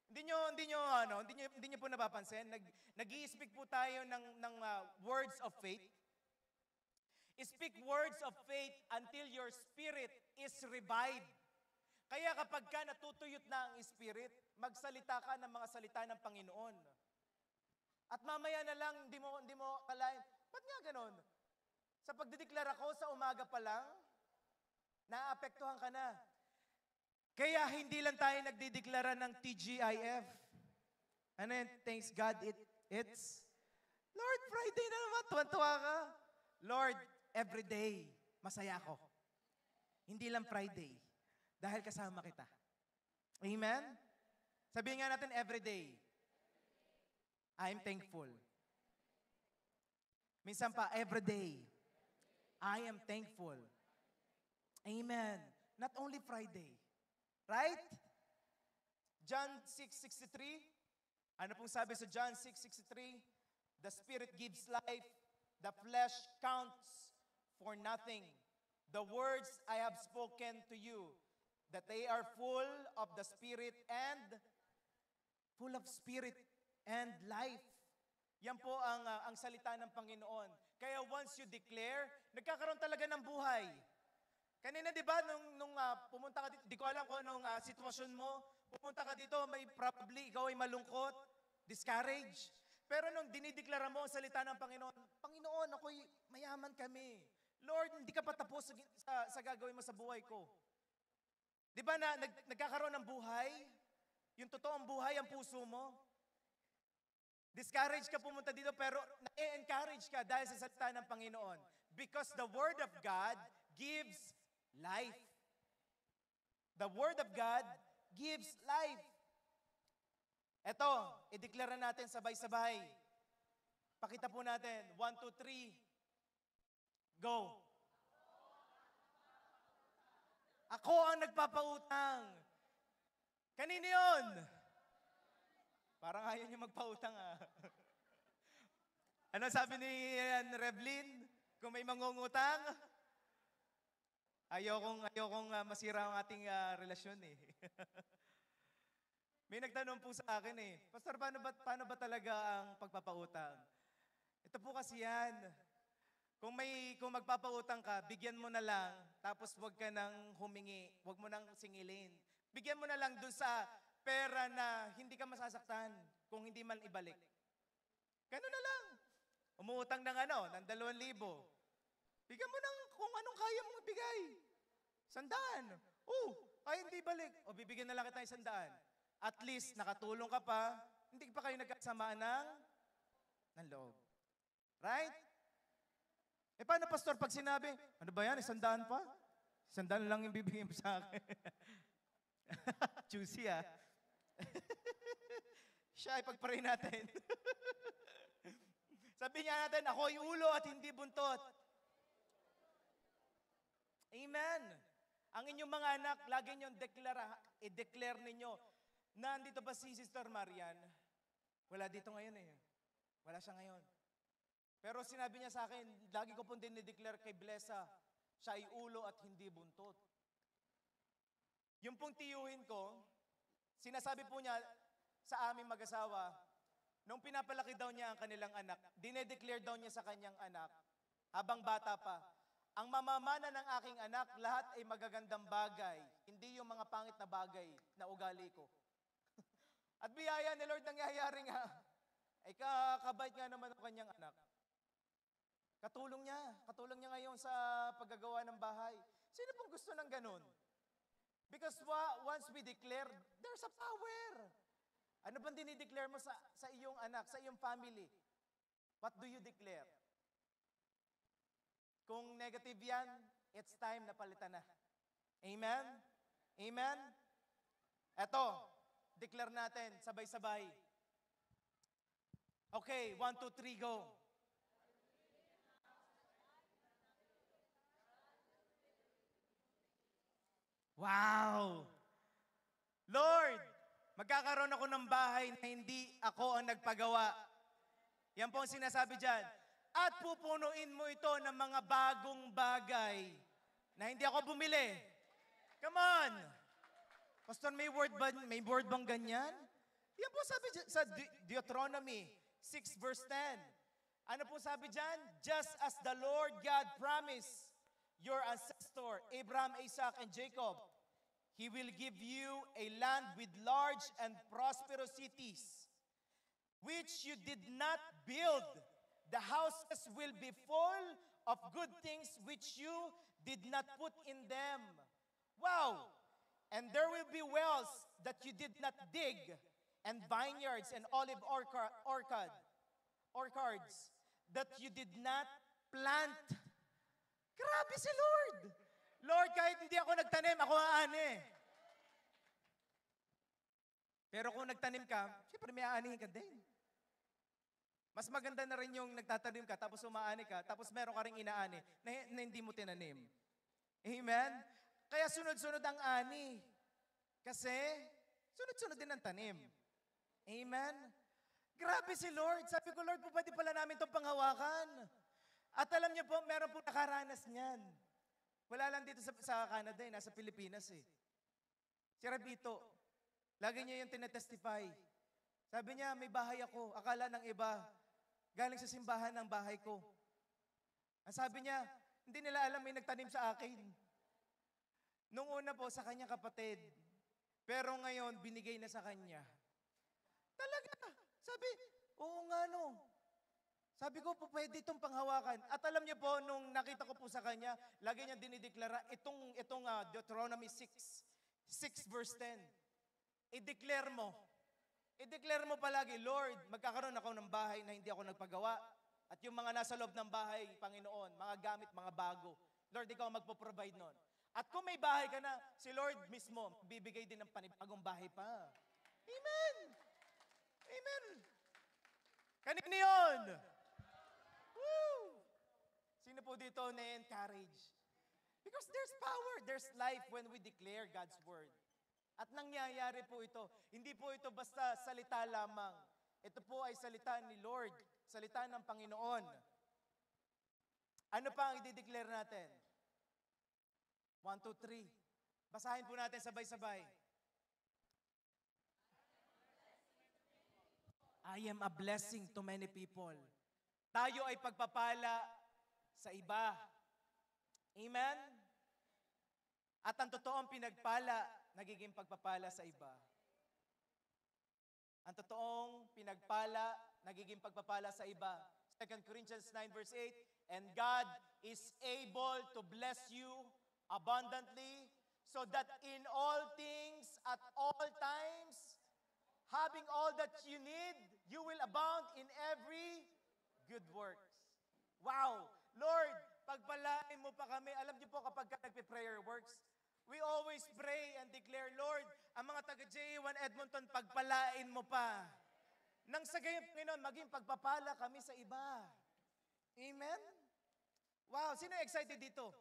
Hindi nyo po napapansin, nag-i-speak po tayo ng words of faith. Speak words of faith until your spirit is revived. Kaya kapag ka natutuyot na ang spirit, magsalita ka ng mga salita ng Panginoon. At mamaya na lang, hindi mo kalain, ba't nga ganon? Sa pagdideklara ko sa umaga pa lang, naapektuhan ka na. Kaya hindi lang tayo nagdideklara ng TGIF. Ano yun? Thanks God, it's Lord, Friday na naman, tuwan-tuwa ka. Lord, every day, masaya ako. Hindi lang Friday, dahil kasama kita. Amen? Sabihin nga natin, every day, I'm thankful. Minsan pa, every day, I am thankful. Amen. Not only Friday. Right? John 6:63. Ano pong sabi sa John 6:63? The Spirit gives life, the flesh counts for nothing. The words I have spoken to you, that they are full of the Spirit and life. Yan po ang salita ng Panginoon. Kaya once you declare, nagkakaroon talaga ng buhay. Kanina, di ba, nung pumunta ka dito, di ko alam kung anong sitwasyon mo, pumunta ka dito, may probably ikaw ay malungkot, discouraged. Pero nung dinideklara mo ang salita ng Panginoon, Panginoon, ako'y mayaman kami. Lord, hindi ka pa tapos sa gagawin mo sa buhay ko. Di ba na nagkakaroon ng buhay? Yung totoong buhay ang puso mo? Discouraged ka pumunta dito, pero na-encourage ka dahil sa salita ng Panginoon. Because the Word of God gives life. The Word of God gives life. Eto, ideklara natin sabay-sabay. Pakita po natin. 1, 2, 3. Go. Ako ang nagpapautang. Kanino yun? Parang ayaw niyo magpautang Ano sabi ni Revlin? Kung may mangungutang, ayokong masira ang ating relasyon May nagtanong po sa akin Pastor, paano ba talaga ang pagpapautang? Ito po kasi yan. Kung magpapautang ka, bigyan mo na lang, tapos huwag ka nang humingi, huwag mo nang singilin. Bigyan mo na lang dun sa pera na hindi ka masasaktan kung hindi man ibalik. Ganun na lang. Umuutang ng ng 2,000. Bigyan mo ng kung anong kaya mong ibigay. 100. Ay hindi balik. O bibigyan na lang kita ng 100. At least nakatulong ka pa, hindi pa kayo nagkasamaan ng loob. Right? Paano, Pastor, pag sinabi, ano ba yan, 100 pa? 100 lang yung bibigyan mo sa akin. Juicy Siya, ipagpray natin. Sabi niya natin, ako'y ulo at hindi buntot. Amen. Ang inyong mga anak, lagi niyong i-declare ninyo, nandito ba si Sister Marian? Wala dito ngayon Wala siya ngayon. Pero sinabi niya sa akin, lagi ko pong dinideclare kay Blessa, siya ay ulo at hindi buntot. Yung pong tiyuhin ko, sinasabi po niya sa aming mag-asawa, nung pinapalaki daw niya ang kanilang anak, dinedeclare daw niya sa kanyang anak, habang bata pa, ang mamamana ng aking anak, lahat ay magagandang bagay, hindi yung mga pangit na bagay na ugali ko. At biyaya ni Lord nangyayari nga, ay kakabait nga naman ang kanyang anak. Katulong niya ngayon sa paggagawa ng bahay. Sino pong gusto ng ganun? Because once we declare, there's a power. Ano bang dinideclare mo sa iyong anak, sa iyong family? What do you declare? Kung negative yan, it's time na palitan na. Amen? Amen? Eto, declare natin, sabay-sabay. Okay, 1, 2, 3, go. Wow! Lord, magkakaroon ako ng bahay na hindi ako ang nagpagawa. Yan po ang sinasabi dyan. At pupunuin mo ito ng mga bagong bagay na hindi ako bumili. Come on! Pastor, may word bang ganyan? Yan po sabi sa Deuteronomy 6 verse 10. Ano po sabi dyan? Just as the Lord God promised your ancestor, Abraham, Isaac, and Jacob, He will give you a land with large and prosperous cities, which you did not build. The houses will be full of good things which you did not put in them. Wow! And there will be wells that you did not dig, and vineyards and olive orchards that you did not plant. Grabe si Lord! Lord, kahit hindi ako nagtanim, ako aani. Pero kung nagtanim ka, siyempre may aanihin ka din. Mas maganda na rin yung nagtatanim ka, tapos umaani ka, tapos meron ka rin inaani na hindi mo tinanim. Amen? Kaya sunod-sunod ang ani. Kasi, sunod-sunod din ang tanim. Amen? Grabe si Lord. Sabi ko, Lord, po pwede pala namin itong panghawakan. At alam niyo po, meron po nakaranas niyan. Wala lang dito sa Canada nasa Pilipinas eh. Si Rabito, lagi niya yung tinetestify. Sabi niya, may bahay ako. Akala ng iba, galing sa simbahan ng bahay ko. Ang sabi niya, hindi nila alam may nagtanim sa akin. Nung una po, sa kanya kapatid. Pero ngayon, binigay na sa kanya. Talaga. Sabi, oo nga no. Sabi ko po, pwede itong panghawakan. At alam niyo po, nung nakita ko po sa kanya, lagi niya dinideklara, itong Deuteronomy 6 verse 10. I-declare mo. I-declare mo palagi, Lord, magkakaroon ako ng bahay na hindi ako nagpagawa. At yung mga nasa loob ng bahay, Panginoon, mga gamit, mga bago. Lord, ikaw magpo-provide nun. At kung may bahay ka na, si Lord mismo, bibigay din ng panibagong bahay pa. Amen! Amen! Kanino yun? Woo! Sino po dito na-encourage? Because there's power, there's life when we declare God's word. At nangyayari po ito. Hindi po ito basta salita lamang. Ito po ay salita ni Lord, salita ng Panginoon. Ano pa ang i-declare natin? 1, 2, 3. Basahin po natin sabay-sabay. I am a blessing to many people. Tayo ay pagpapala sa iba. Amen? At ang totoong pinagpala, nagiging pagpapala sa iba. Ang totoong pinagpala, nagiging pagpapala sa iba. 2 Corinthians 9 verse 8, and God is able to bless you abundantly, so that in all things, at all times, having all that you need, you will abound in every good works. Wow! Lord, pagpalain mo pa kami. Alam niyo po kapag nagpe-prayer works, we always pray and declare, Lord, ang mga taga-JA1 Edmonton, pagpalain mo pa. Nang sa gayon, Panginoon, maging pagpapala kami sa iba. Amen? Wow, sino excited dito?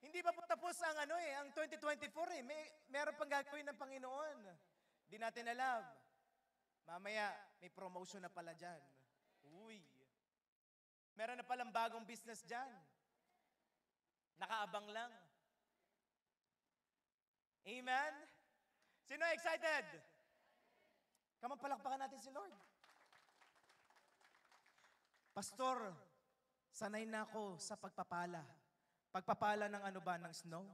Hindi pa po tapos ang 2024 eh. Meron pang gagawin ng Panginoon. Di natin alam. Mamaya, may promotion na pala dyan. Uy. Meron na palang bagong business dyan. Nakaabang lang. Amen? Sino excited? Come on, palakpakan natin si Lord. Pastor, sanay na ako sa pagpapala. Pagpapala ng ano ba? Ng snow?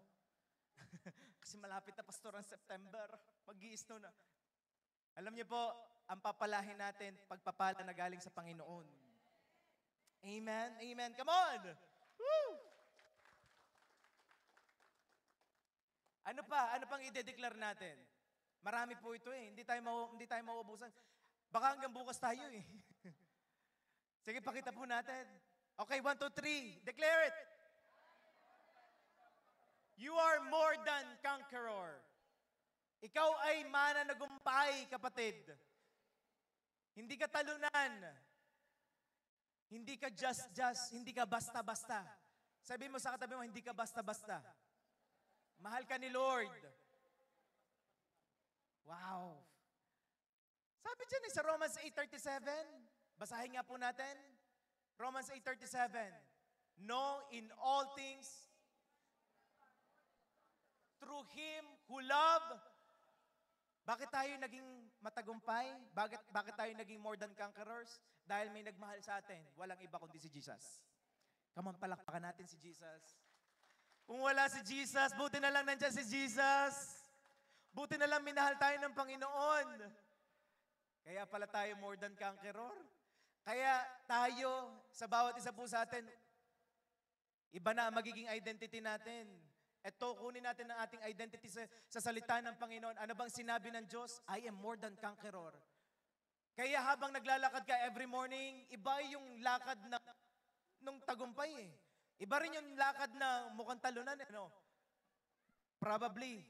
Kasi malapit na, Pastor, ang September. Mag-i-snow na. Alam niyo po, ang papalahin natin, pagpapala na galing sa Panginoon. Amen? Amen. Come on! Woo! Ano pa? Ano pang i-declare natin? Marami po ito eh. Hindi tayo mauubusan. Baka hanggang bukas tayo eh. Sige, pakita po natin. Okay, 1, 2, 3. Declare it. You are more than conqueror. Ikaw ay mananagumpay, kapatid. Hindi ka talunan. Hindi ka just, hindi ka basta-basta. Sabi mo sa katabi mo, hindi ka basta-basta. Mahal ka ni Lord. Wow. Sabi dyan sa Romans 8:37, basahin nga po natin. Romans 8:37, no, in all things, through Him who loved. Bakit tayo naging matagumpay? Bakit tayo naging more than conquerors? Dahil may nagmahal sa atin. Walang iba kundi si Jesus. Come on, palakpakan natin si Jesus. Kung wala si Jesus, buti na lang nandiyan si Jesus. Buti na lang minahal tayo ng Panginoon. Kaya pala tayo more than conqueror. Kaya tayo, sa bawat isa po sa atin, iba na ang magiging identity natin. Ito, kunin natin ang ating identity sa salita ng Panginoon. Ano bang sinabi ng Diyos? I am more than conqueror. Kaya habang naglalakad ka every morning, iba yung lakad nung tagumpay eh. Iba rin yung lakad na mukhang talunan. No? Probably,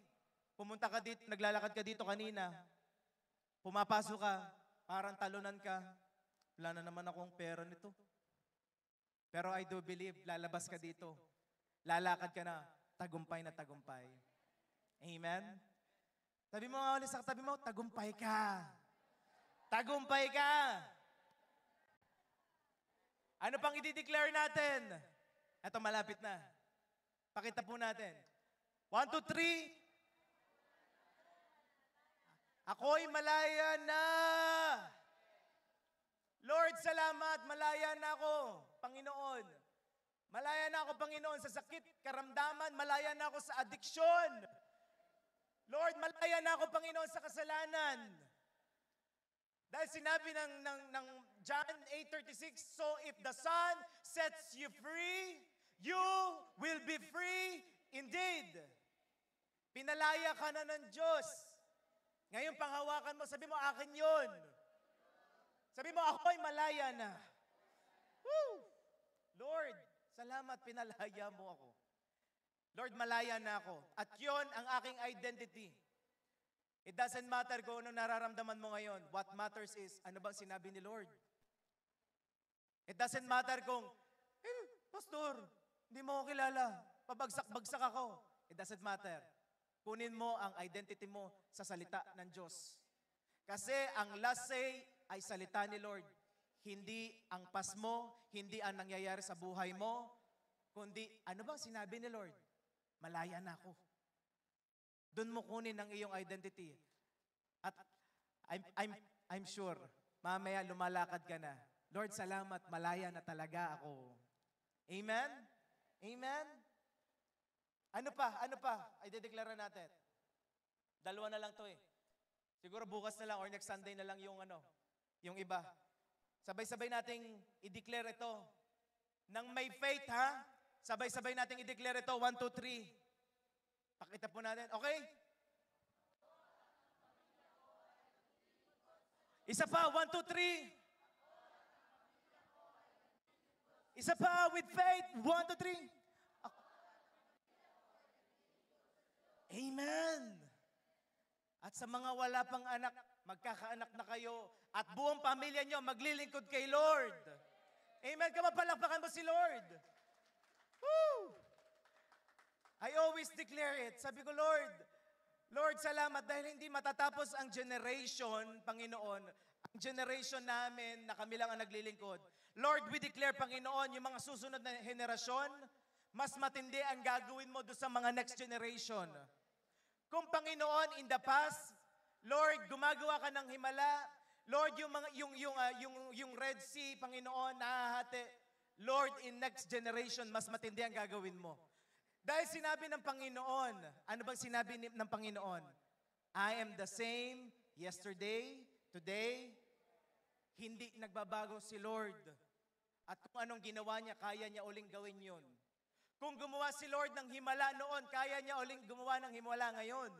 pumunta ka dito, naglalakad ka dito kanina, pumapasok ka, parang talunan ka, wala na naman akong pera nito. Pero I do believe, lalabas ka dito, lalakad ka na, tagumpay na tagumpay. Amen? Sabi mo nga ulit sa katabi mo, tagumpay ka. Tagumpay ka. Ano pang i-declare natin? Ito, malapit na. Pakita po natin. 1, 2, 3. Ako'y malaya na. Lord, salamat. Malaya na ako, Panginoon. Malaya na ako, Panginoon, sa sakit, karamdaman. Malaya na ako sa addiction. Lord, malaya na ako, Panginoon, sa kasalanan. Dahil sinabi ng John 8:36, so if the Son sets you free, you will be free indeed. Pinalaya ka na ng Diyos. Ngayon, panghawakan mo, sabi mo, akin yun. Sabi mo, ako'y malaya na. Woo! Lord, salamat, pinalaya mo ako. Lord, malaya na ako. At yun ang aking identity. It doesn't matter kung ano nararamdaman mo ngayon. What matters is, ano bang sinabi ni Lord? It doesn't matter kung, Pastor, hindi mo ako kilala. Pabagsak-bagsak ako. It doesn't matter. Kunin mo ang identity mo sa salita ng Diyos. Kasi ang last say ay salita ni Lord. Hindi ang pas mo, hindi ang nangyayari sa buhay mo, kundi ano bang sinabi ni Lord? Malaya na ako. Doon mo kunin ang iyong identity. At I'm sure, mamaya lumalakad ka na. Lord, salamat, malaya na talaga ako. Amen? Amen? Ano pa? Ay, dedeklara natin. Dalawa na lang to eh. Siguro bukas na lang or next Sunday na lang yung iba. Sabay-sabay nating i-declare ito. Nang may faith, ha? Sabay-sabay nating i-declare ito. 1, 2, 3. Pakita po natin. Okay? Isa pa. 1, 2, 3. Isa pa with faith. 1, 2, 3. Amen. At sa mga wala pang anak, magkakaanak na kayo at buong pamilya nyo maglilingkod kay Lord. Amen. Kamapalakpakan mo si Lord. Woo! I always declare it. Sabi ko, Lord, salamat dahil hindi matatapos ang generation, Panginoon, ang generation namin na kami lang ang naglilingkod. Lord, we declare, Panginoon, yung mga susunod na henerasyon, mas matindi ang gagawin mo doon sa mga next generation. Kung Panginoon, in the past, Lord, gumagawa ka ng himala, Lord, yung Red Sea, Panginoon, nahahati, Lord, in next generation, mas matindi ang gagawin mo. Dahil sinabi ng Panginoon, ano bang sinabi ng Panginoon? I am the same yesterday, today, hindi nagbabago si Lord. At kung anong ginawa niya, kaya niya uling gawin yun. Kung gumawa si Lord ng himala noon, kaya niya uling gumawa ng himala ngayon.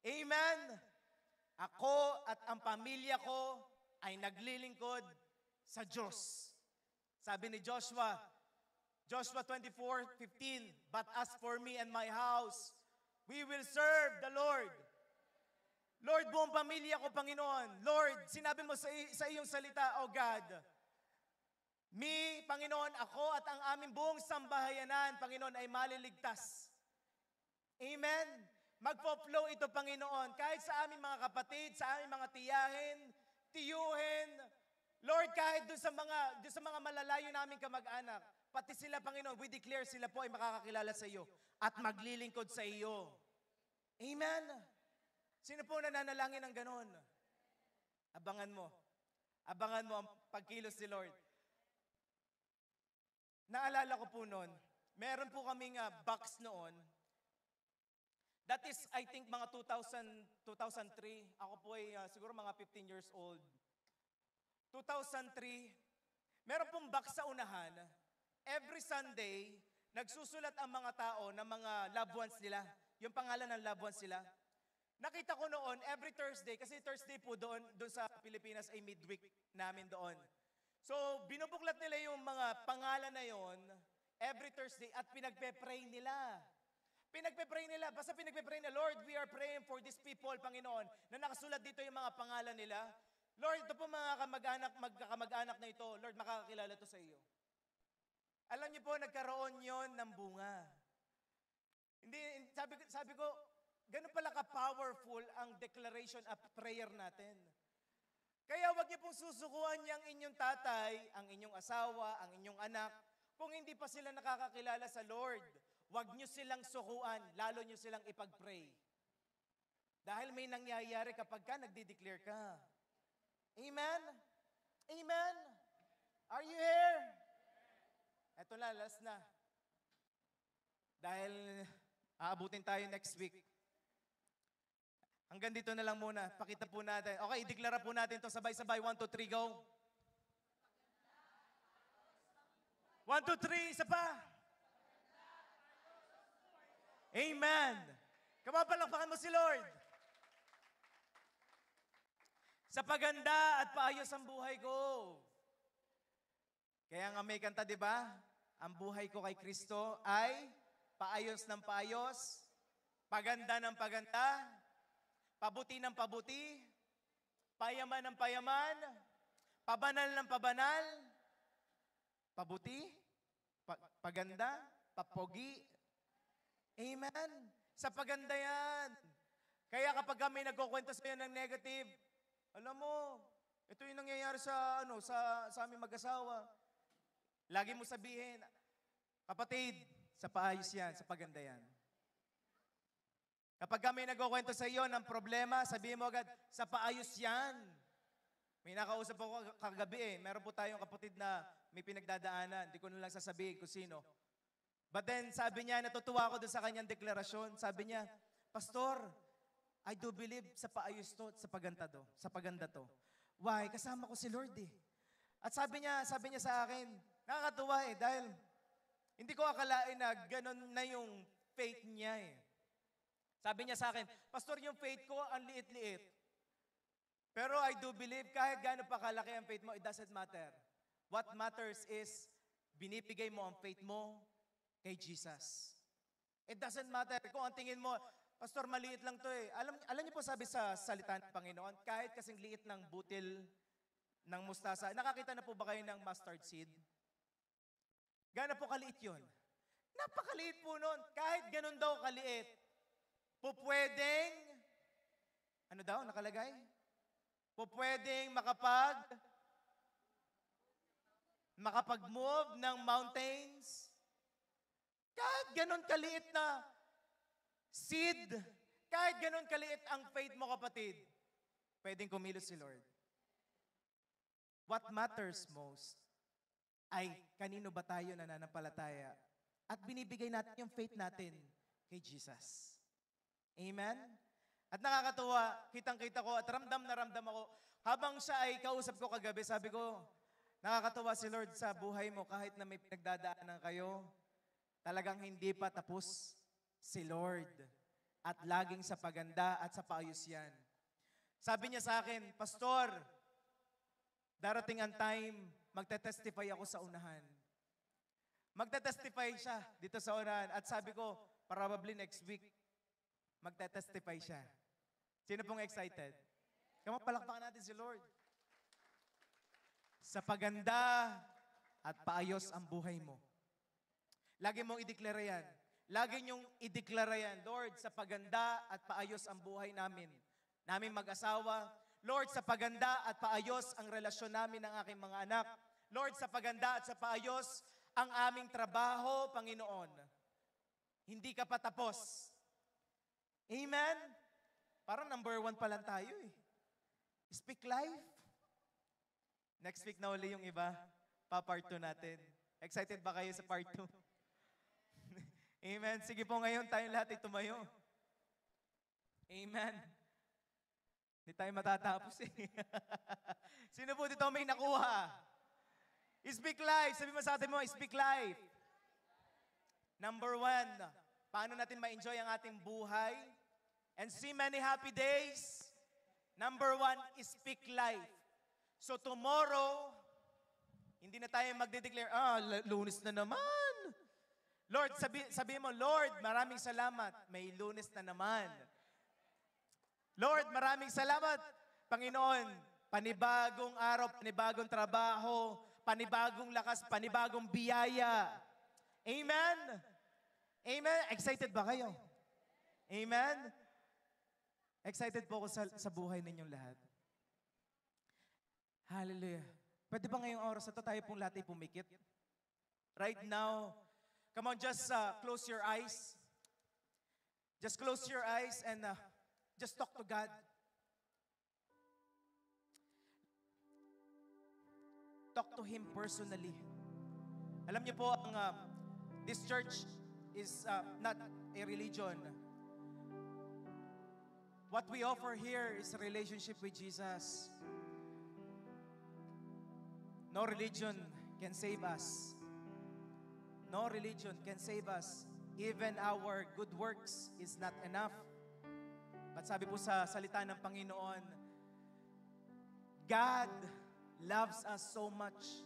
Amen? Ako at ang pamilya ko ay naglilingkod sa Diyos. Sabi ni Joshua 24:15, but as for me and my house, we will serve the Lord. Lord, buong pamilya ko, Panginoon. Lord, sinabi mo sa iyong salita, O God, Panginoon, ako at ang aming buong sambahayanan, Panginoon, ay maliligtas. Amen? Magpo-flow ito, Panginoon, kahit sa aming mga kapatid, sa aming mga tiyahin, tiyuhin, Lord, kahit doon sa mga malalayo naming kamag-anak, pati sila, Panginoon, we declare sila po ay makakakilala sa iyo at maglilingkod sa iyo. Amen? Sino po nananalangin ng ganon? Abangan mo. Abangan mo ang pagkilos ni Lord. Naalala ko po noon, meron po kaming box noon. That is, I think, mga 2003. Ako po ay siguro mga 15 years old. 2003, meron pong box sa unahan. Every Sunday, nagsusulat ang mga tao ng mga loved ones nila. Yung pangalan ng loved ones nila. Nakita ko noon, every Thursday, kasi Thursday po doon sa Pilipinas ay midweek namin doon. So, binubuklat nila yung mga pangalan na yon every Thursday at pinagpe-pray nila. Pinagpe-pray nila. Basta pinagpe-pray nila, Lord, we are praying for these people, Panginoon, na nakasulat dito yung mga pangalan nila. Lord, ito po mga magkakamag-anak na ito, Lord, makakakilala to sa iyo. Alam niyo po, nagkaroon yon ng bunga. Hindi, sabi ko, ganun pala ka-powerful ang declaration of prayer natin. Kaya wag niyo pong susukuan niyang inyong tatay, ang inyong asawa, ang inyong anak, kung hindi pa sila nakakakilala sa Lord. Wag niyo silang sukuan, lalo niyo silang ipag-pray. Dahil may nangyayari kapag ka nagdi-declare ka. Amen? Amen? Are you here? Eto na, last na. Dahil aabutin tayo next week. Hanggang dito na lang muna. Pakita po natin. Okay, i-declare po natin ito sabay-sabay. 1, 2, 3, go. 1, 2, 3, isa pa. Amen. Kamapalakpakan mo si Lord. Sa paganda at paayos ang buhay ko. Kaya nga may kanta, di ba? Ang buhay ko kay Kristo ay paayos ng paayos, paganda ng paganda, pabuti ng pabuti, payaman ng payaman, pabanal ng pabanal, pabuti, paganda, papogi. Amen. Sa paganda yan. Kaya kapag kami nagkukwento sa iyo ng negative, alam mo, ito yung nangyayari sa aming mag-asawa. Lagi mo sabihin, kapatid, sa paayos yan, sa paganda yan. Kapag kami nagkukwento sa iyo ng problema, sabihin mo agad, sa paayos yan. May nakausap ako kagabi meron po tayong kapatid na may pinagdadaanan. Hindi ko na lang sasabihin kung sino. But then, sabi niya, natutuwa ako doon sa kanyang deklarasyon. Sabi niya, Pastor, I do believe sa paayos to, sa paganda to. Why? Kasama ko si Lord eh. At sabi niya sa akin, nakakatuwa dahil hindi ko akalain na ganun na yung faith niya eh. Sabi niya sa akin, Pastor, yung faith ko, ang liit-liit. Pero I do believe, kahit gaano pa kalaki ang faith mo, it doesn't matter. What matters is, binibigay mo ang faith mo kay Jesus. It doesn't matter kung ang tingin mo, Pastor, maliit lang to eh. Alam niyo po sabi sa salita ng Panginoon, kahit kasing liit ng butil ng mustasa, nakakita na po ba kayo ng mustard seed? Gaano po kaliit yun? Napakaliit po nun. Kahit ganun daw kaliit, pupwedeng, ano daw nakalagay? Pupwedeng makapag-move ng mountains. Kahit ganun kaliit na seed, kahit ganun kaliit ang faith mo, kapatid, pwedeng kumilos si Lord. What matters most ay kanino ba tayo nananampalataya at binibigay natin yung faith natin kay Jesus. Amen? At nakakatuwa, kitang-kita ko at ramdam na ramdam ako, habang siya ay kausap ko kagabi, sabi ko, nakakatuwa si Lord sa buhay mo kahit na may pinagdadaanan kayo, talagang hindi pa tapos si Lord. At laging sa paganda at sa paayos yan. Sabi niya sa akin, Pastor, darating ang time, magte-testify ako sa unahan. Magte-testify siya dito sa unahan. At sabi ko, probably next week, magte-testify siya. Sino pong excited? Kaya palakpakan natin si Lord. Sa paganda at paayos ang buhay mo. Lagi mong ideklara yan. Lagi niyong ideklara yan. Lord, sa paganda at paayos ang buhay namin. Namin mag-asawa. Lord, sa paganda at paayos ang relasyon namin ng aking mga anak. Lord, sa paganda at sa paayos ang aming trabaho, Panginoon. Hindi ka pa tapos. Amen? Parang number 1 pa lang tayo eh. Speak life. Next week na uli yung iba. Pa-part 2 natin. Excited ba kayo sa part 2? Amen. Sige po ngayon, tayong lahat ay tumayo. Amen. Hindi tayo matatapos eh. Sino po dito may nakuha? Speak life. Sabi mo sa atin mo, speak life. Number 1, paano natin ma-enjoy ang ating buhay and see many happy days? Number 1, speak life. So tomorrow, hindi na tayo magde-declare, Lunes na naman. Lord, sabi mo, Lord, maraming salamat. May Lunes na naman. Lord, maraming salamat. Panginoon, panibagong araw, panibagong trabaho, panibagong lakas, panibagong biyaya. Amen? Amen? Excited ba kayo? Amen? Excited po ako sa buhay ninyong lahat. Hallelujah. Pwede ba ngayong oras na tayo pong lahat ay pumikit? Right now, come on, just close your eyes. Just close your eyes and just talk to God. Talk to Him personally. Alam niyo po, this church is not a religion. What we offer here is a relationship with Jesus. No religion can save us. No religion can save us. Even our good works is not enough. But sabi po sa salita ng Panginoon, God loves us so much.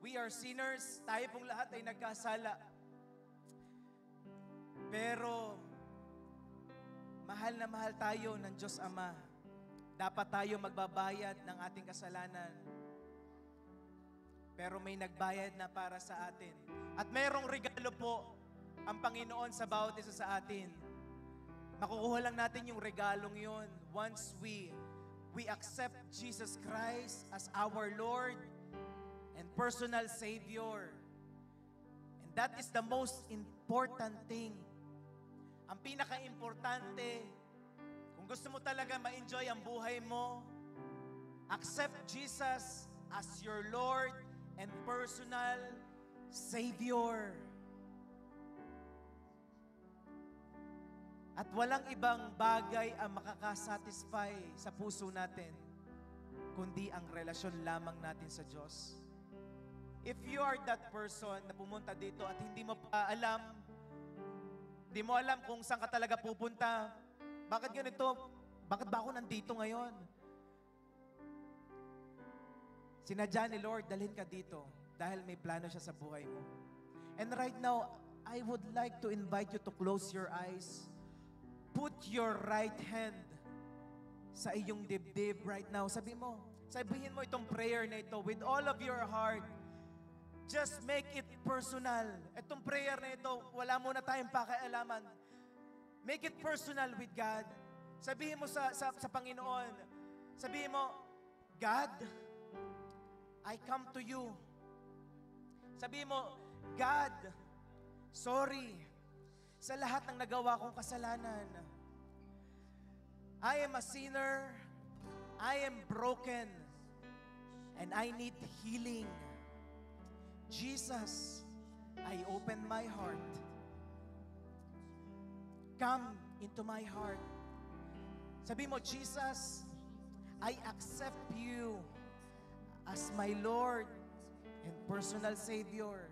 We are sinners. Tayo pong lahat ay nagkasala. Pero, mahal na mahal tayo ng Diyos Ama. Dapat tayo magbabayad ng ating kasalanan. Pero may nagbayad na para sa atin. At merong regalo po ang Panginoon sa bawat isa sa atin. Makukuha lang natin yung regalong yun once we accept Jesus Christ as our Lord and personal Savior. And that is the most important thing. Ang pinaka-importante, kung gusto mo talaga ma-enjoy ang buhay mo, accept Jesus as your Lord and personal Savior. At walang ibang bagay ang makakasatisfy sa puso natin, kundi ang relasyon lamang natin sa Diyos. If you are that person na pumunta dito at hindi mo pa alam, hindi mo alam kung saan ka talaga pupunta, bakit ganito? Bakit ba ako nandito ngayon? Sinadya ni Lord, dalhin ka dito dahil may plano siya sa buhay mo. And right now, I would like to invite you to close your eyes. Put your right hand sa iyong dibdib right now. Sabihin mo itong prayer na ito with all of your heart. Just make it personal. Itong prayer na ito, wala muna tayong pakialaman. Make it personal with God. Sabihin mo sa Panginoon, sabihin mo, God, I come to you. Sabihin mo, God, sorry sa lahat ng nagawa kong kasalanan. I am a sinner. I am broken. And I need healing. Jesus, I open my heart. Come into my heart. Sabi mo, Jesus, I accept you as my Lord and personal Savior.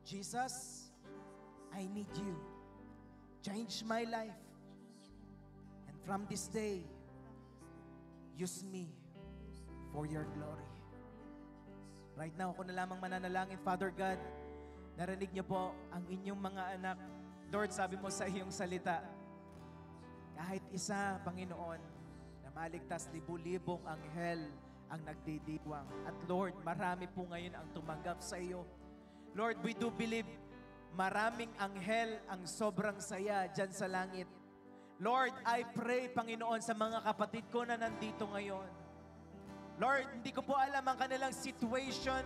Jesus, I need you. Change my life. And from this day, use me for your glory. Right now, ako na lamang mananalangin, Father God, narinig niyo po ang inyong mga anak. Lord, sabi mo sa iyong salita, Kahit isa, Panginoon, na maligtas, libu-libong anghel ang nagdidiwang. At Lord, marami po ngayon ang tumanggap sa iyo. Lord, we do believe maraming anghel ang sobrang saya dyan sa langit. Lord, I pray, Panginoon, sa mga kapatid ko na nandito ngayon. Lord, hindi ko po alam ang kanilang situation,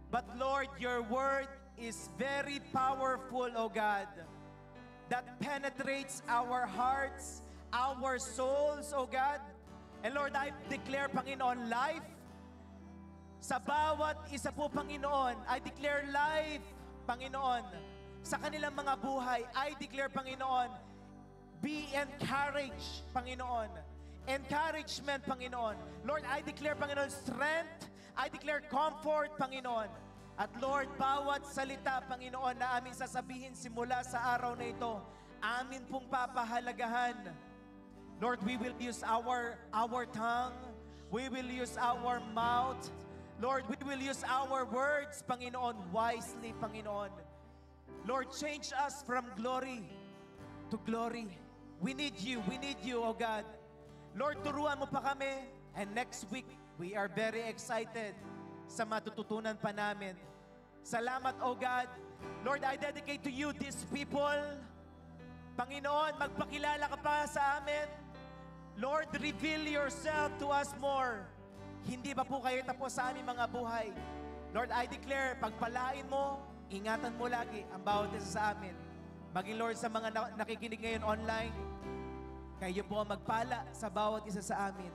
but Lord, your word is very powerful, O God, that penetrates our hearts, our souls, O God. And Lord, I declare, Panginoon, life sa bawat isa po, Panginoon. I declare life, Panginoon, sa kanilang mga buhay. I declare, Panginoon, be encouraged, Panginoon. Encouragement, Panginoon. Lord, I declare, Panginoon, strength. I declare comfort, Panginoon. At Lord, bawat salita, Panginoon, na aming sasabihin simula sa araw na ito, amin pong papahalagahan. Lord, we will use our tongue. We will use our mouth. Lord, we will use our words, Panginoon, wisely, Panginoon. Lord, change us from glory to glory. We need you, O God. Lord, turuan mo pa kami. And next week, we are very excited sa matututunan pa namin. Salamat, O God. Lord, I dedicate to you these people. Panginoon, magpakilala ka pa sa amin. Lord, reveal yourself to us more. Hindi ba po kayo tapos sa aming mga buhay? Lord, I declare, pagpalain mo, ingatan mo lagi ang bawat isa sa amin. Maging Lord, sa mga nakikinig ngayon online, kayo po ang magpala sa bawat isa sa amin.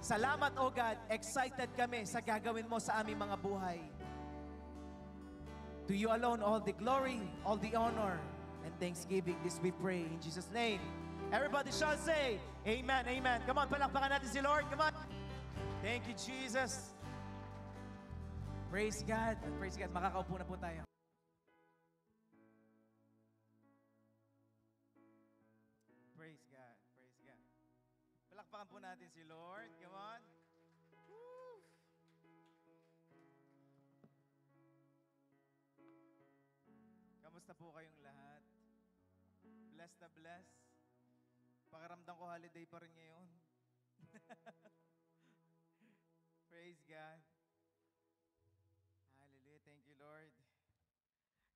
Salamat, O God. Excited kami sa gagawin mo sa aming mga buhay. To you alone all the glory, all the honor, and thanksgiving. This we pray in Jesus' name. Everybody shall say, Amen, Amen. Come on, palakpakan natin si Lord. Come on. Thank you, Jesus. Praise God. Praise God. Makakaupo na po tayo. Praise God. Praise God. Palakpakan po natin si Lord. Come on. Woo. Kamusta po kayong lahat? Blessed na blessed. Pakiramdam ko holiday pa rin ngayon. Praise God. Hallelujah. Thank you, Lord.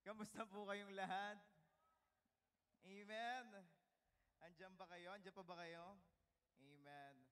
Kamusta po kayong lahat? Amen. Andiyan ba kayo? Andiyan pa ba kayo? Amen.